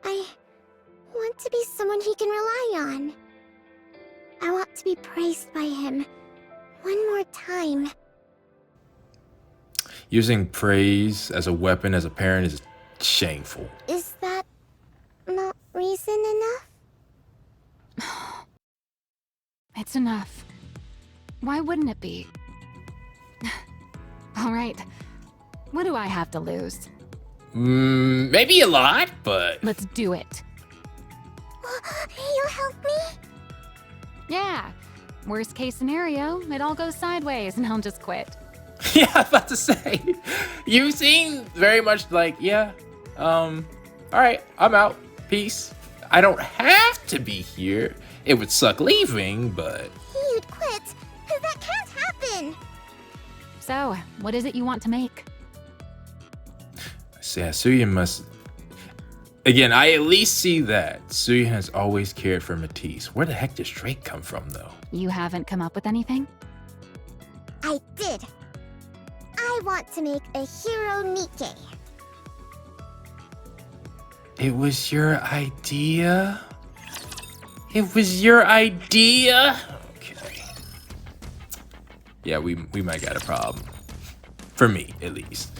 I want to be someone he can rely on. I want to be praised by him one more time. Using praise as a weapon as a parent is shameful. Is that not reason enough? It's enough. Why wouldn't it be? All right. What do I have to lose? Maybe a lot, but Let's do it. You'll help me? Yeah. Worst case scenario, it all goes sideways and I'll just quit. yeah, I was about to say, you seem very much like, yeah, all right, I'm out. Peace. I don't have to be here. It would suck leaving, but You'd quit? That can't happen. So, what is it you want to make? yeah, Suyin must. Again, I at least see that Suyin has always cared for Matisse. Where the heck does Drake come from, though? You haven't come up with anything? I did. I want to make a hero Nikke. It was your idea? It was your idea? Okay. Yeah, we might got a problem. For me, at least.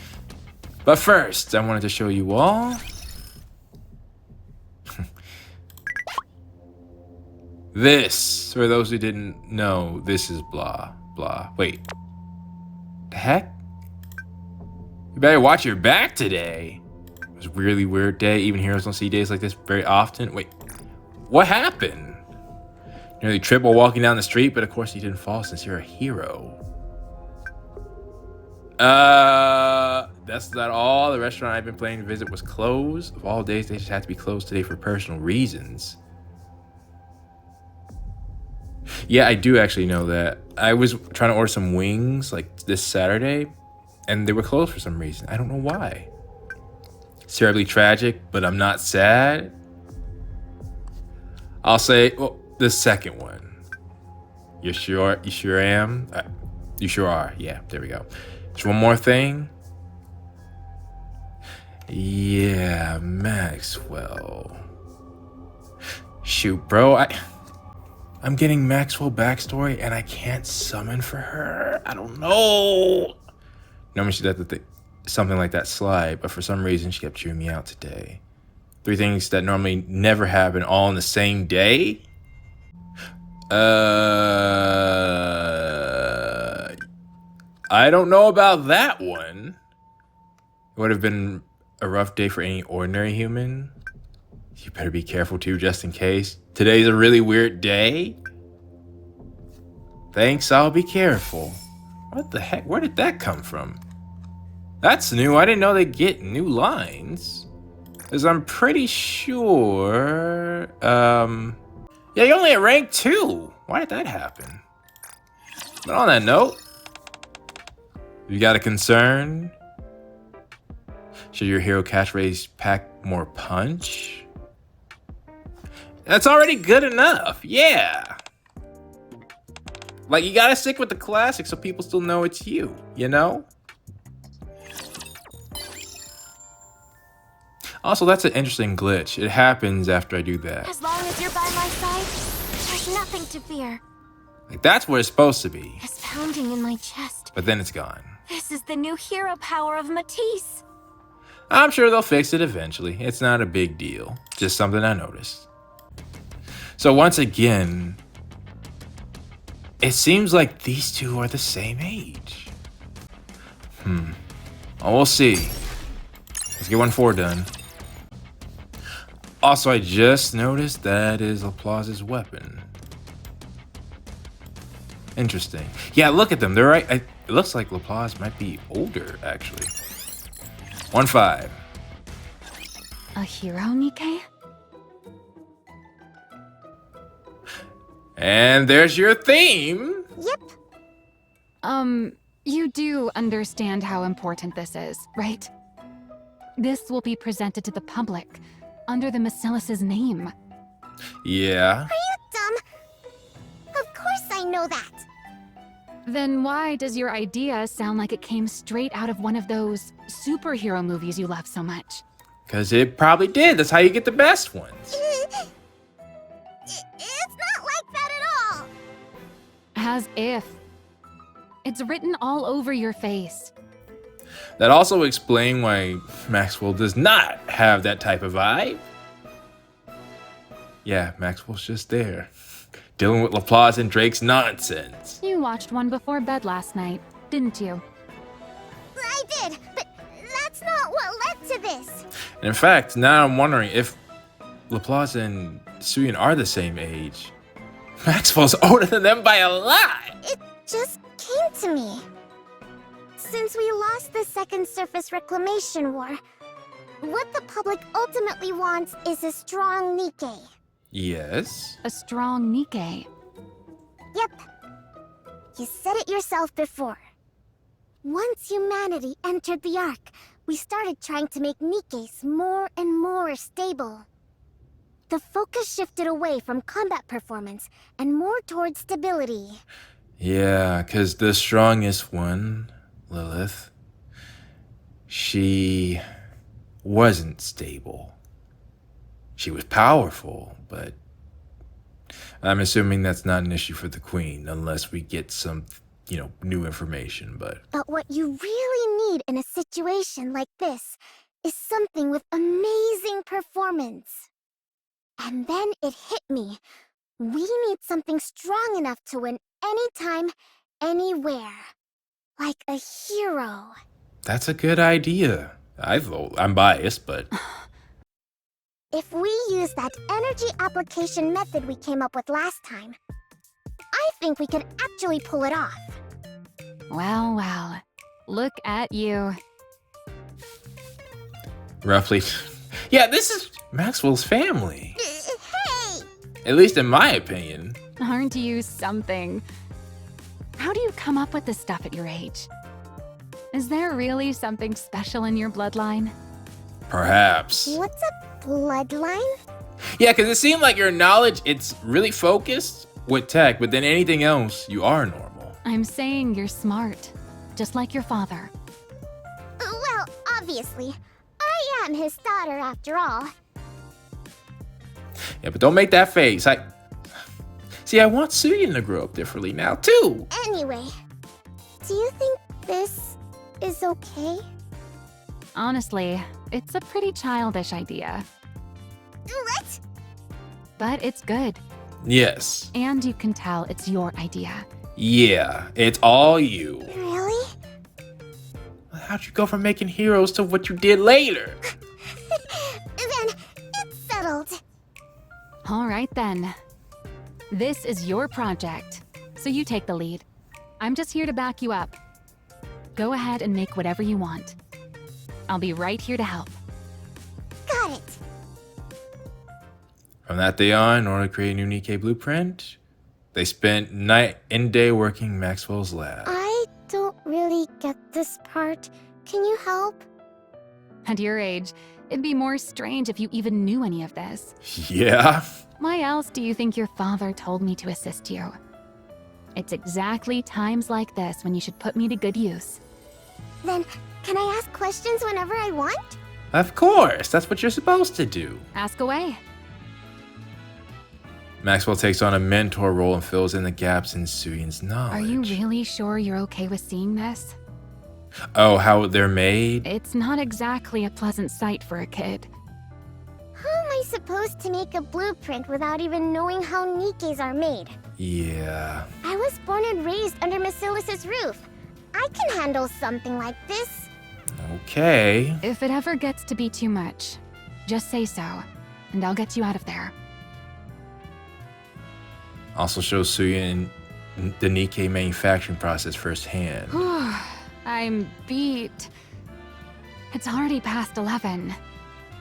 But first, I wanted to show you all. This, for those who didn't know, this is blah, blah. Wait. The heck? You better watch your back today. It was a really weird day. Even heroes don't see days like this very often. Wait, what happened? Nearly tripped while walking down the street, but of course you didn't fall since you're a hero. That's not all. The restaurant I've been planning to visit was closed. Of all days, they just had to be closed today for personal reasons. Yeah, I do actually know that. I was trying to order some wings like this Saturday, and they were closed for some reason. I don't know why. It's terribly tragic, but I'm not sad. I'll say, well, the second one. You sure? You sure am? You sure are. Yeah, there we go. Just one more thing. Yeah, Maxwell. Shoot, bro. I'm getting Maxwell backstory and I can't summon for her. I don't know. Normally she does something like that slide, but for some reason she kept chewing me out today. 3 things that normally never happen all in the same day. I don't know about that one. It would have been a rough day for any ordinary human. You better be careful too, just in case. Today's a really weird day. Thanks, I'll be careful. What the heck? Where did that come from? That's new. I didn't know they get new lines. Because I'm pretty sure... Yeah, you're only at rank 2. Why did that happen? But on that note, you got a concern? Should your hero catchphrase pack more punch? That's already good enough, yeah. Like, you gotta stick with the classics so people still know it's you, you know? Also, that's an interesting glitch. It happens after I do that. As long as you're by my side, there's nothing to fear. Like, that's what it's supposed to be. It's pounding in my chest. But then it's gone. This is the new hero power of Matisse. I'm sure they'll fix it eventually. It's not a big deal. Just something I noticed. So once again, it seems like these two are the same age. Oh, we'll see. Let's get 1-4 done. Also, I just noticed that is Laplace's weapon. Interesting. Yeah, look at them. They're right. It looks like Laplace might be older, actually. 1-5. A hero, Nikke? And there's your theme. Yep. You do understand how important this is, right? This will be presented to the public under the Macilis's name. Yeah. Are you dumb? Of course I know that. Then why does your idea sound like it came straight out of one of those superhero movies you love so much? Because it probably did. That's how you get the best ones. It's not like that at all. As if. It's written all over your face. That also explains why Maxwell does not have that type of vibe. Yeah, Maxwell's just there, dealing with Laplace and Drake's nonsense. You watched one before bed last night, didn't you? I did, but that's not what what led to this? And in fact, now I'm wondering if Laplace and Suyin are the same age. Maxwell's older than them by a lot! It just came to me. Since we lost the Second Surface Reclamation War, what the public ultimately wants is a strong Nikke. Yes? A strong Nikke. Yep. You said it yourself before. Once humanity entered the Ark, we started trying to make Nikkes more and more stable. The focus shifted away from combat performance and more towards stability. Yeah, because the strongest one, Lilith, she wasn't stable. She was powerful, but I'm assuming that's not an issue for the Queen unless we get some, new information, but What you really need in a situation like this is something with amazing performance. And then it hit me. We need something strong enough to win anytime, anywhere. Like a hero. that's a good idea. I'm biased, but If we use that energy application method we came up with last time, I think we could actually pull it off. Well, well. Look at you. roughly. Yeah, this is Maxwell's family. Hey! At least in my opinion. Aren't you something? How do you come up with this stuff at your age? Is there really something special in your bloodline? Perhaps. What's a bloodline? Yeah, because it seemed like your knowledge, it's really focused with tech, but then anything else, you are normal. I'm saying you're smart, just like your father. Well, obviously. I am his daughter after all. Yeah, but don't make that face. See, I want Suyin to grow up differently now, too. Anyway, do you think this is okay? Honestly, it's a pretty childish idea, What? but it's good. Yes. And you can tell it's your idea. Yeah, it's all you. Really? How'd you go from making heroes to what you did later? Then it's settled. All right then. This is your project, so you take the lead. I'm just here to back you up. Go ahead and make whatever you want. I'll be right here to help. Got it. From that day on, in order to create a new Nikke blueprint, they spent night and day working Maxwell's lab. I don't really get this part. Can you help? At your age, it'd be more strange if you even knew any of this. Yeah? Why else do you think your father told me to assist you? It's exactly times like this when you should put me to good use. Then, can I ask questions whenever I want? Of course, that's what you're supposed to do. Ask away. Maxwell takes on a mentor role and fills in the gaps in Suyin's knowledge. Are you really sure you're okay with seeing this? Oh, how they're made? It's not exactly a pleasant sight for a kid. How am I supposed to make a blueprint without even knowing how Nikkes are made? Yeah. I was born and raised under Basilis's roof. I can handle something like this. Okay. If it ever gets to be too much, just say so, and I'll get you out of there. Also shows Suyin the Nikke manufacturing process firsthand. I'm beat. It's already past 11.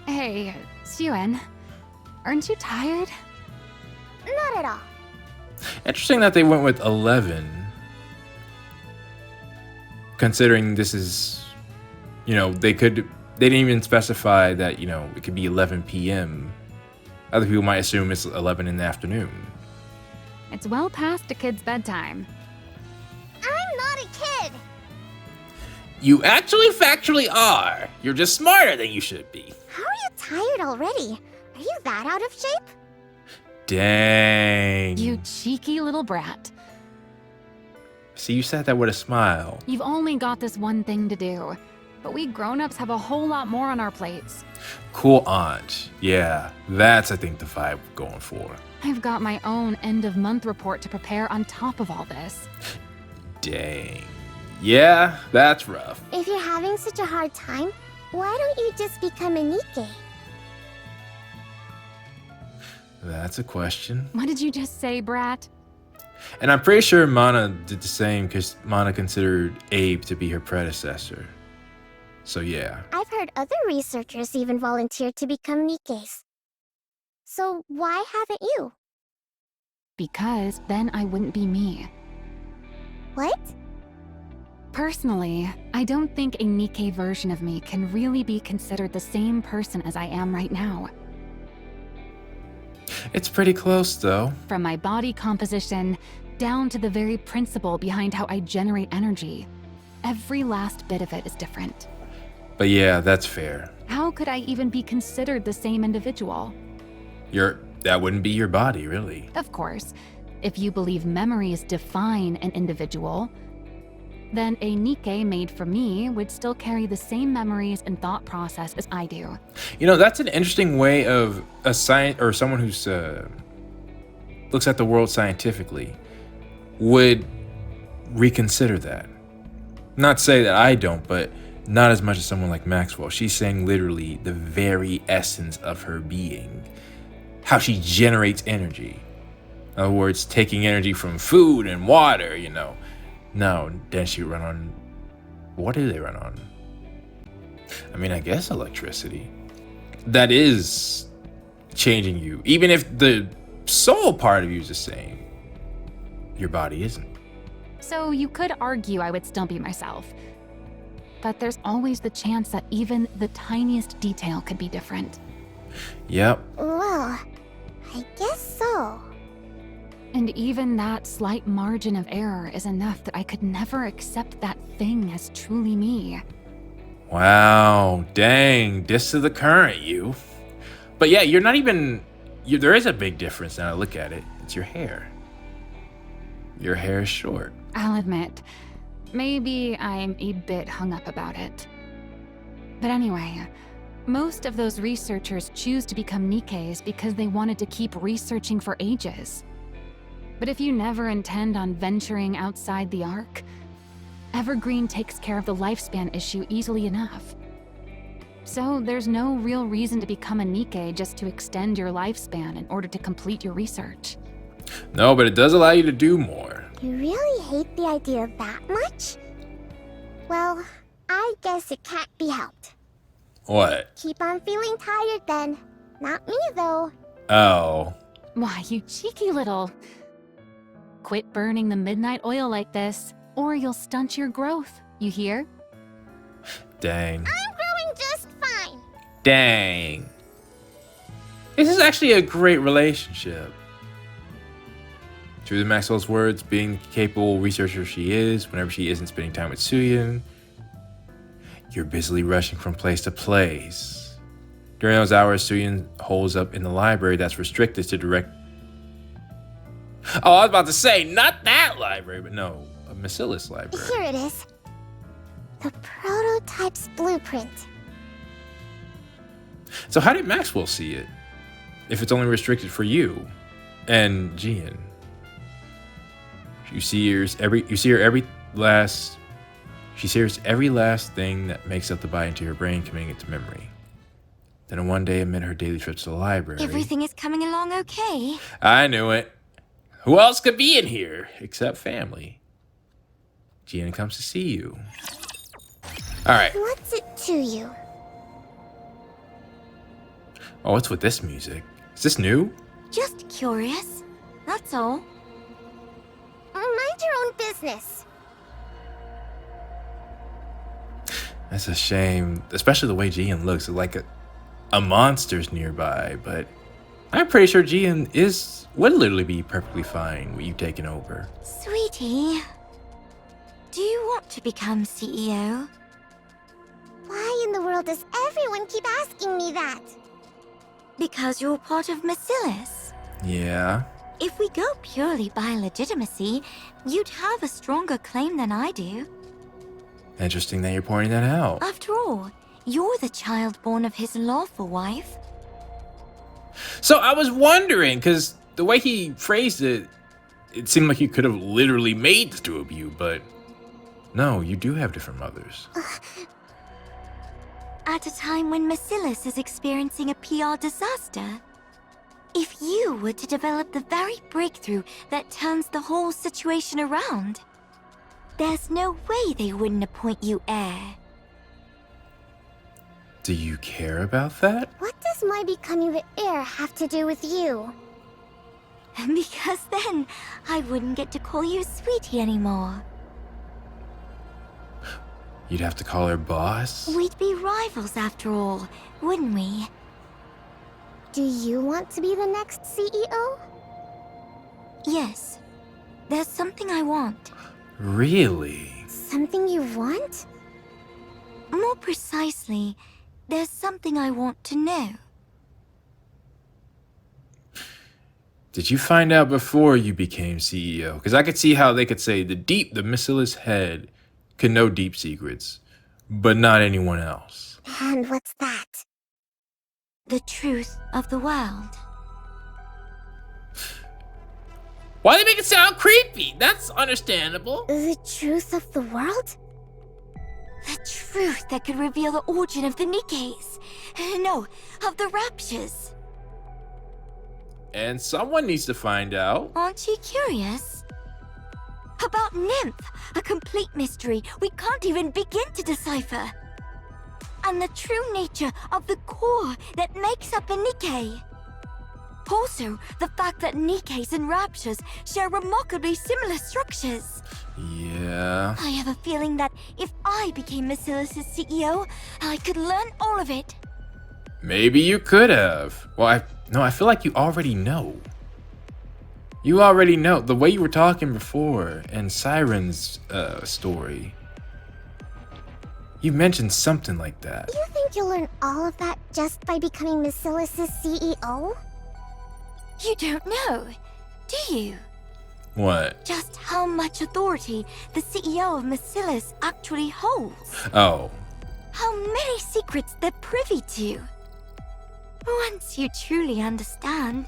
Hey, Suen, aren't you tired? Not at all. Interesting that they went with 11. Considering this is, they didn't even specify that, it could be 11 p.m. Other people might assume it's 11 in the afternoon. It's well past a kid's bedtime. I'm not a kid. You actually factually are. You're just smarter than you should be. How are you tired already? Are you that out of shape? Dang. You cheeky little brat. See, you said that with a smile. You've only got this one thing to do, but we grown-ups have a whole lot more on our plates. Cool aunt. Yeah, that's, I think, the vibe we're going for. I've got my own end-of-month report to prepare on top of all this. Dang. Yeah, that's rough. If you're having such a hard time, Why don't you just become a Nikke? That's a question. What did you just say, Brat? And I'm pretty sure Mana did the same because Mana considered Abe to be her predecessor. So yeah. I've heard other researchers even volunteer to become Nikkes. So why haven't you? Because then I wouldn't be me. What? Personally, I don't think a Nikke version of me can really be considered the same person as I am right now. It's pretty close though. From my body composition, down to the very principle behind how I generate energy. Every last bit of it is different. But yeah, that's fair. How could I even be considered the same individual? That wouldn't be your body, really. Of course, if you believe memories define an individual, then a Nikke made for me would still carry the same memories and thought process as I do. You know, that's an interesting way of a science or someone who's looks at the world scientifically would reconsider that. Not say that I don't, but not as much as someone like Maxwell. She's saying literally the very essence of her being, how she generates energy. In other words, taking energy from food and water, you know. No, then she run on, what do they run on? I mean, I guess electricity. That is changing you. Even if the soul part of you is the same, your body isn't. So you could argue I would still be myself. But there's always the chance that even the tiniest detail could be different. Yep. Well, I guess so. And even that slight margin of error is enough that I could never accept that thing as truly me. Wow, dang, this is the current you. But yeah, you're not even, there is a big difference now I look at it. It's your hair. Your hair is short. I'll admit, maybe I'm a bit hung up about it. But anyway, most of those researchers choose to become Nikkes because they wanted to keep researching for ages. But if you never intend on venturing outside the ark, Evergreen takes care of the lifespan issue easily enough. So there's no real reason to become a Nikke just to extend your lifespan in order to complete your research. No, but it does allow you to do more. You really hate the idea that much? Well, I guess it can't be helped. What? Keep on feeling tired then. Not me though. Oh. Why, you cheeky little... Quit burning the midnight oil like this, or you'll stunt your growth, you hear? Dang. I'm growing just fine. Dang. This is actually a great relationship. True to Maxwell's words, being the capable researcher she is, whenever she isn't spending time with Suyin, you're busily rushing from place to place. During those hours, Suyin holds up in the library that's restricted to direct... Oh, I was about to say, not that library, but no, a Bacillus library. Here it is. The prototype's blueprint. So how did Maxwell see it? If it's only restricted for you and Jian. She hears every last thing that makes up the bite into her brain, committing it to memory. Then one day, amid her daily trips to the library... Everything is coming along okay. I knew it. Who else could be in here except family? Jian comes to see you. All right. What's it to you? Oh, what's with this music? Is this new? Just curious. That's all. Mind your own business. That's a shame, especially the way Jian looks. Like a monster's nearby, but I'm pretty sure Jian would literally be perfectly fine with you taking over. Sweetie, do you want to become CEO? Why in the world does everyone keep asking me that? Because you're part of Bacillus. Yeah. If we go purely by legitimacy, you'd have a stronger claim than I do. Interesting that you're pointing that out. After all, you're the child born of his lawful wife. So I was wondering, because the way he phrased it, it seemed like you could have literally made the two of you, but no, you do have different mothers. At a time when Bacillus is experiencing a PR disaster? If you were to develop the very breakthrough that turns the whole situation around, there's no way they wouldn't appoint you heir. Do you care about that? What does my becoming the heir have to do with you? Because then I wouldn't get to call you Sweetie anymore. You'd have to call her boss? We'd be rivals after all, wouldn't we? Do you want to be the next CEO? Yes. There's something I want. Really? Something you want? More precisely, there's something I want to know. Did you find out before you became CEO? Because I could see how they could say the Bacillus head could know deep secrets, but not anyone else. And what's that? The truth of the world. Why they make it sound creepy? That's understandable. The truth of the world? The truth that could reveal the origin of the Nikkes. No, of the Raptures. And someone needs to find out. Aren't you curious? About Nymph, a complete mystery we can't even begin to decipher. And the true nature of the core that makes up a Nikke. Also, the fact that Nikkes and Raptures share remarkably similar structures. Yeah. I have a feeling that if I became Bacillus' CEO, I could learn all of it. Maybe you could have. Well, I feel like you already know. You already know. The way you were talking before in Siren's story. You mentioned something like that. You think you'll learn all of that just by becoming Bacillus' CEO? You don't know, do you? What? Just how much authority the CEO of Bacillus actually holds. Oh. How many secrets they're privy to. Once you truly understand,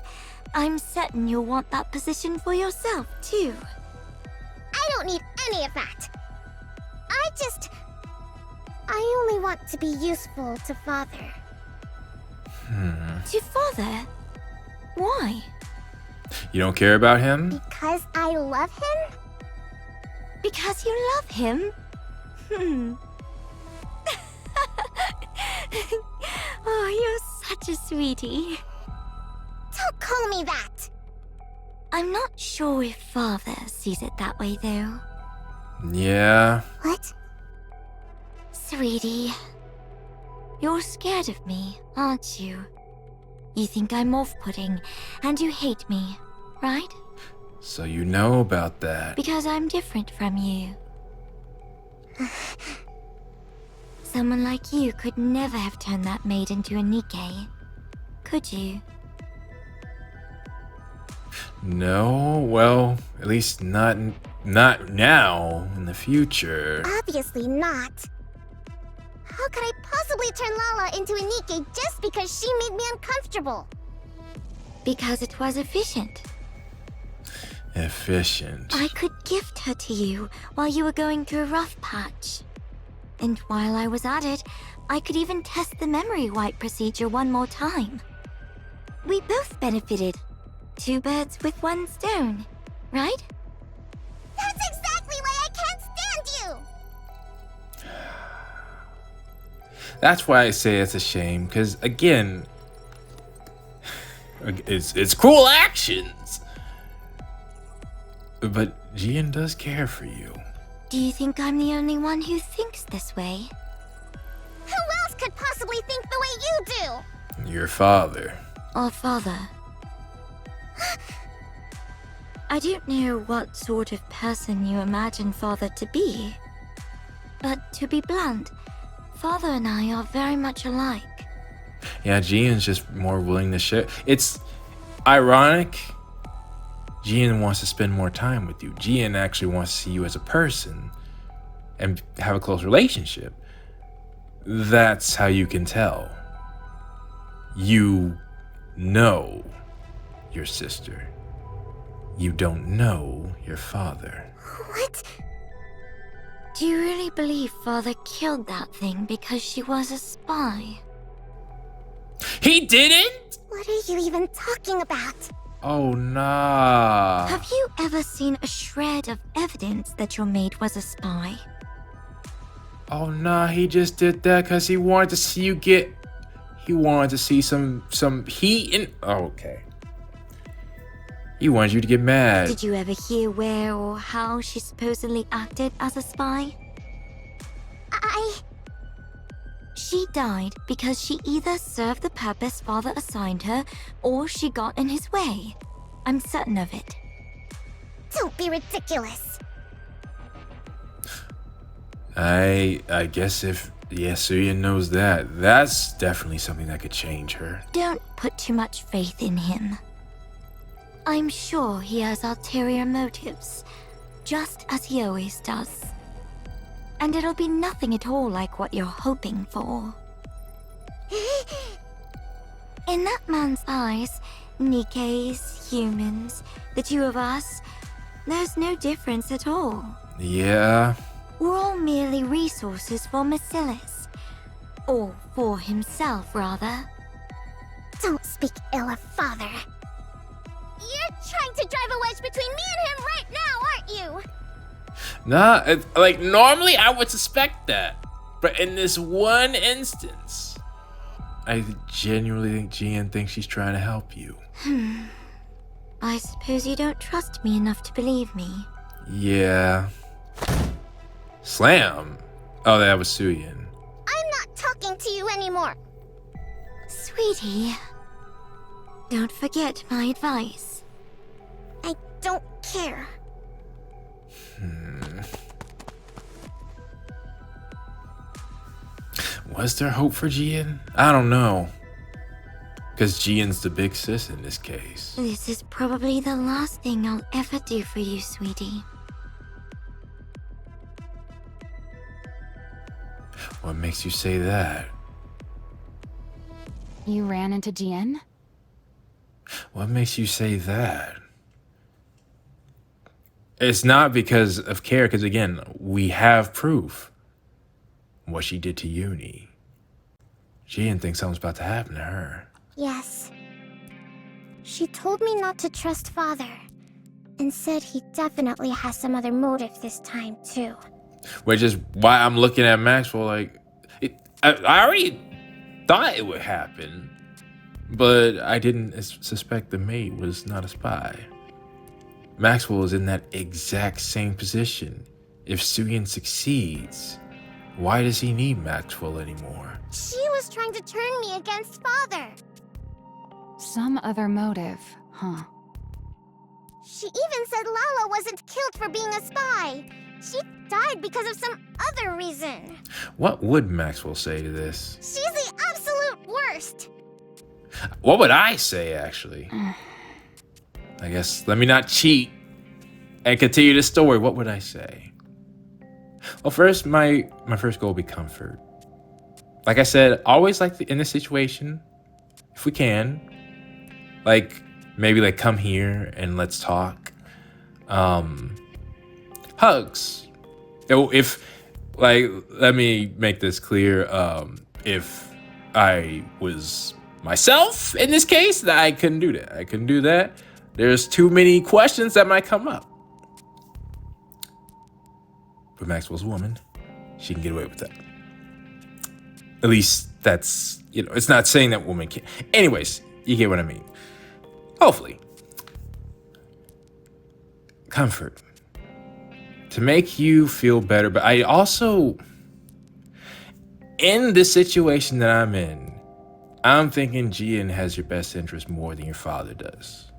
I'm certain you'll want that position for yourself, too. I don't need any of that. I only want to be useful to Father. To Father? Why? You don't care about him? Because I love him? Because you love him? Oh, you're such a sweetie. Don't call me that! I'm not sure if Father sees it that way, though. Yeah. What? Sweetie, you're scared of me, aren't you? You think I'm off-putting, and you hate me, right? So you know about that. Because I'm different from you. Someone like you could never have turned that maid into a Nikke, could you? No, well, at least not now, in the future. Obviously not. How could I possibly turn Lala into a Nikke just because she made me uncomfortable? Because it was efficient. Efficient. I could gift her to you while you were going through a rough patch. And while I was at it, I could even test the memory wipe procedure one more time. We both benefited. 2 birds with 1 stone, right? That's exactly why I can't stand you! That's why I say it's a shame, because again, it's cruel actions. But Jian does care for you. Do you think I'm the only one who thinks this way? Who else could possibly think the way you do? Your father. Or Father? I don't know what sort of person you imagine Father to be. But to be blunt, Father and I are very much alike. Yeah, Jian's just more willing to share. It's ironic. Jian wants to spend more time with you. Jian actually wants to see you as a person and have a close relationship. That's how you can tell. You know your sister. You don't know your father. What? Do you really believe Father killed that thing because she was a spy? He didn't? What are you even talking about? Oh, nah. Have you ever seen a shred of evidence that your mate was a spy? Oh, nah, he just did that because he wanted to see you get... He wanted to see some heat in... Oh, okay. He wanted you to get mad. Did you ever hear where or how she supposedly acted as a spy? She died because she either served the purpose Father assigned her, or she got in his way. I'm certain of it. Don't be ridiculous. I guess if Yasuya knows that, that's definitely something that could change her. Don't put too much faith in him. I'm sure he has ulterior motives, just as he always does. And it'll be nothing at all like what you're hoping for. In that man's eyes, Nikke's, humans, the two of us, there's no difference at all. Yeah. We're all merely resources for Marcellus. Or for himself, rather. Don't speak ill of Father. You're trying to drive a wedge between me and him right now, aren't you? Nah, like normally I would suspect that. But in this one instance, I genuinely think Jian thinks she's trying to help you. I suppose you don't trust me enough to believe me. Yeah. Slam. Oh, that was Suyin. I'm not talking to you anymore. Sweetie, don't forget my advice. I don't care. Was there hope for Jian? I don't know. Because Jian's the big sis in this case. This is probably the last thing I'll ever do for you, sweetie. What makes you say that? You ran into Jian? What makes you say that? It's not because of care, because again, we have proof. What she did to Uni. Jian thinks something's about to happen to her. Yes. She told me not to trust Father, and said he definitely has some other motive this time, too. Which is why I'm looking at Maxwell like... I already thought it would happen, but I didn't suspect the mate was not a spy. Maxwell is in that exact same position. If Suyin succeeds, why does he need Maxwell anymore? She was trying to turn me against Father. Some other motive, huh? She even said Lala wasn't killed for being a spy. She died because of some other reason. What would Maxwell say to this? She's the absolute worst. What would I say, actually? I guess, let me not cheat and continue the story. What would I say? Well, first, my first goal would be comfort. Like I said, always like in this situation, if we can, like maybe like come here and let's talk. Hugs. If like, let me make this clear. If I was myself in this case, that I couldn't do that. I couldn't do that. There's too many questions that might come up. But Maxwell's a woman. She can get away with that. At least that's, it's not saying that woman can't. Anyways, you get what I mean. Hopefully. Comfort. To make you feel better. But I also, in this situation that I'm in, I'm thinking Jian has your best interest more than your father does.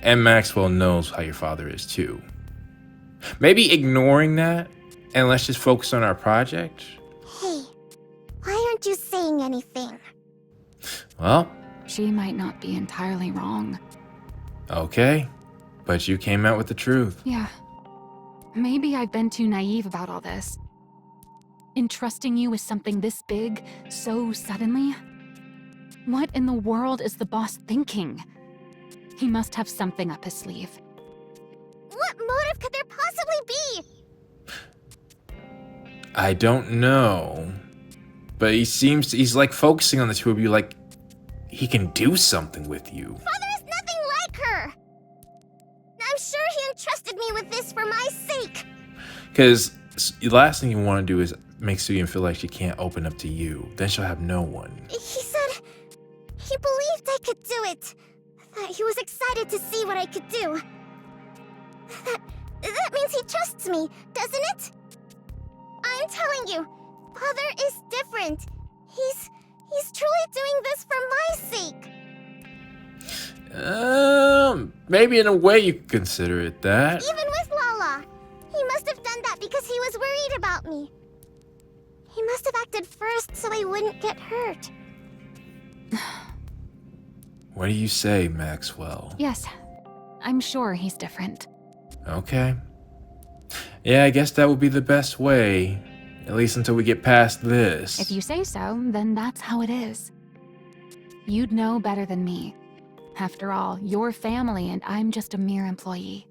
And Maxwell knows how your father is too. Maybe ignoring that and let's just focus on our project. Hey, why aren't you saying anything? Well, She might not be entirely wrong. okay. But you came out with the truth. Yeah. Maybe I've been too naive about all this. Entrusting you with something this big, so suddenly? What in the world is the boss thinking? He must have something up his sleeve. What motive could there possibly be? I don't know. But he's like focusing on the two of you like he can do something with you. Father is nothing like her! I'm sure he entrusted me with this for my sake. Because the last thing you want to do is make Suyin feel like she can't open up to you. Then she'll have no one. He said he believed I could do it. That he was excited to see what I could do. That means he trusts me, doesn't it? I'm telling you, Father is different. He's truly doing this for my sake. Maybe in a way you could consider it that. Even with Lala, he must have done that because he was worried about me. He must have acted first so I wouldn't get hurt. What do you say, Maxwell? Yes, I'm sure he's different. Okay. Yeah, I guess that would be the best way. At least until we get past this. If you say so, then that's how it is. You'd know better than me. After all, you're family and I'm just a mere employee.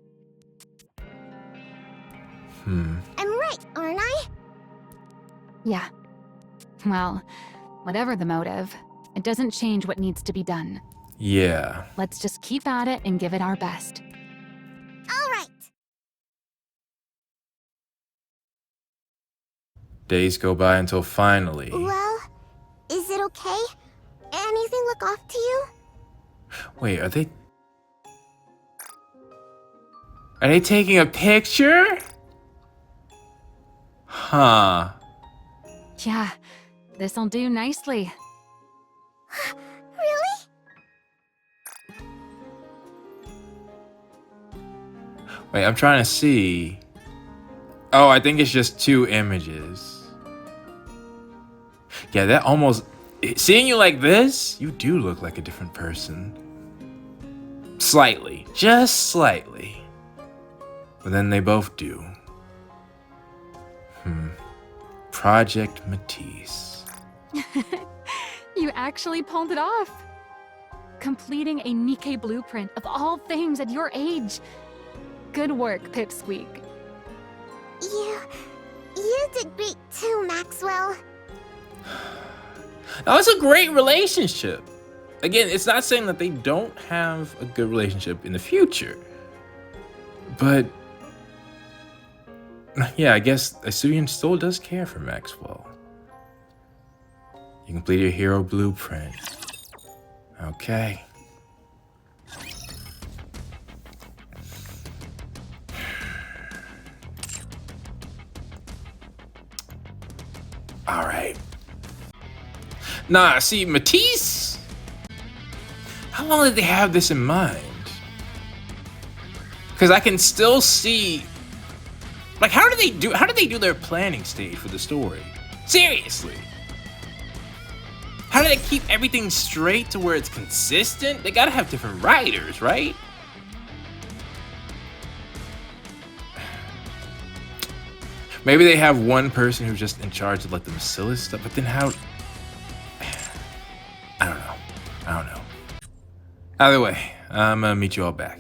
I'm right, aren't I? Yeah. Well, whatever the motive, it doesn't change what needs to be done. Yeah. Let's just keep at it and give it our best. All right. Days go by until finally. Well, is it okay? Anything look off to you? Wait, are they taking a picture? Huh. Yeah, this'll do nicely. Really? Wait, I'm trying to see. Oh, I think it's just two images. Yeah, that almost... Seeing you like this, you do look like a different person. Slightly. Just slightly. But then they both do. Project Matisse. You actually pulled it off. Completing a Nikke blueprint of all things at your age. Good work, Pipsqueak. You did great too, Maxwell. That was a great relationship. Again, it's not saying that they don't have a good relationship in the future. But yeah, I guess Asuyan still does care for Maxwell. You complete your hero blueprint. Okay. All right. Nah, see, Matisse? How long did they have this in mind? Because I can still see... Like, how do they do their planning stage for the story? Seriously. How do they keep everything straight to where it's consistent? They gotta have different writers, right? Maybe they have one person who's just in charge of like the silliest stuff, but then how... I don't know. Either way, I'm gonna meet you all back.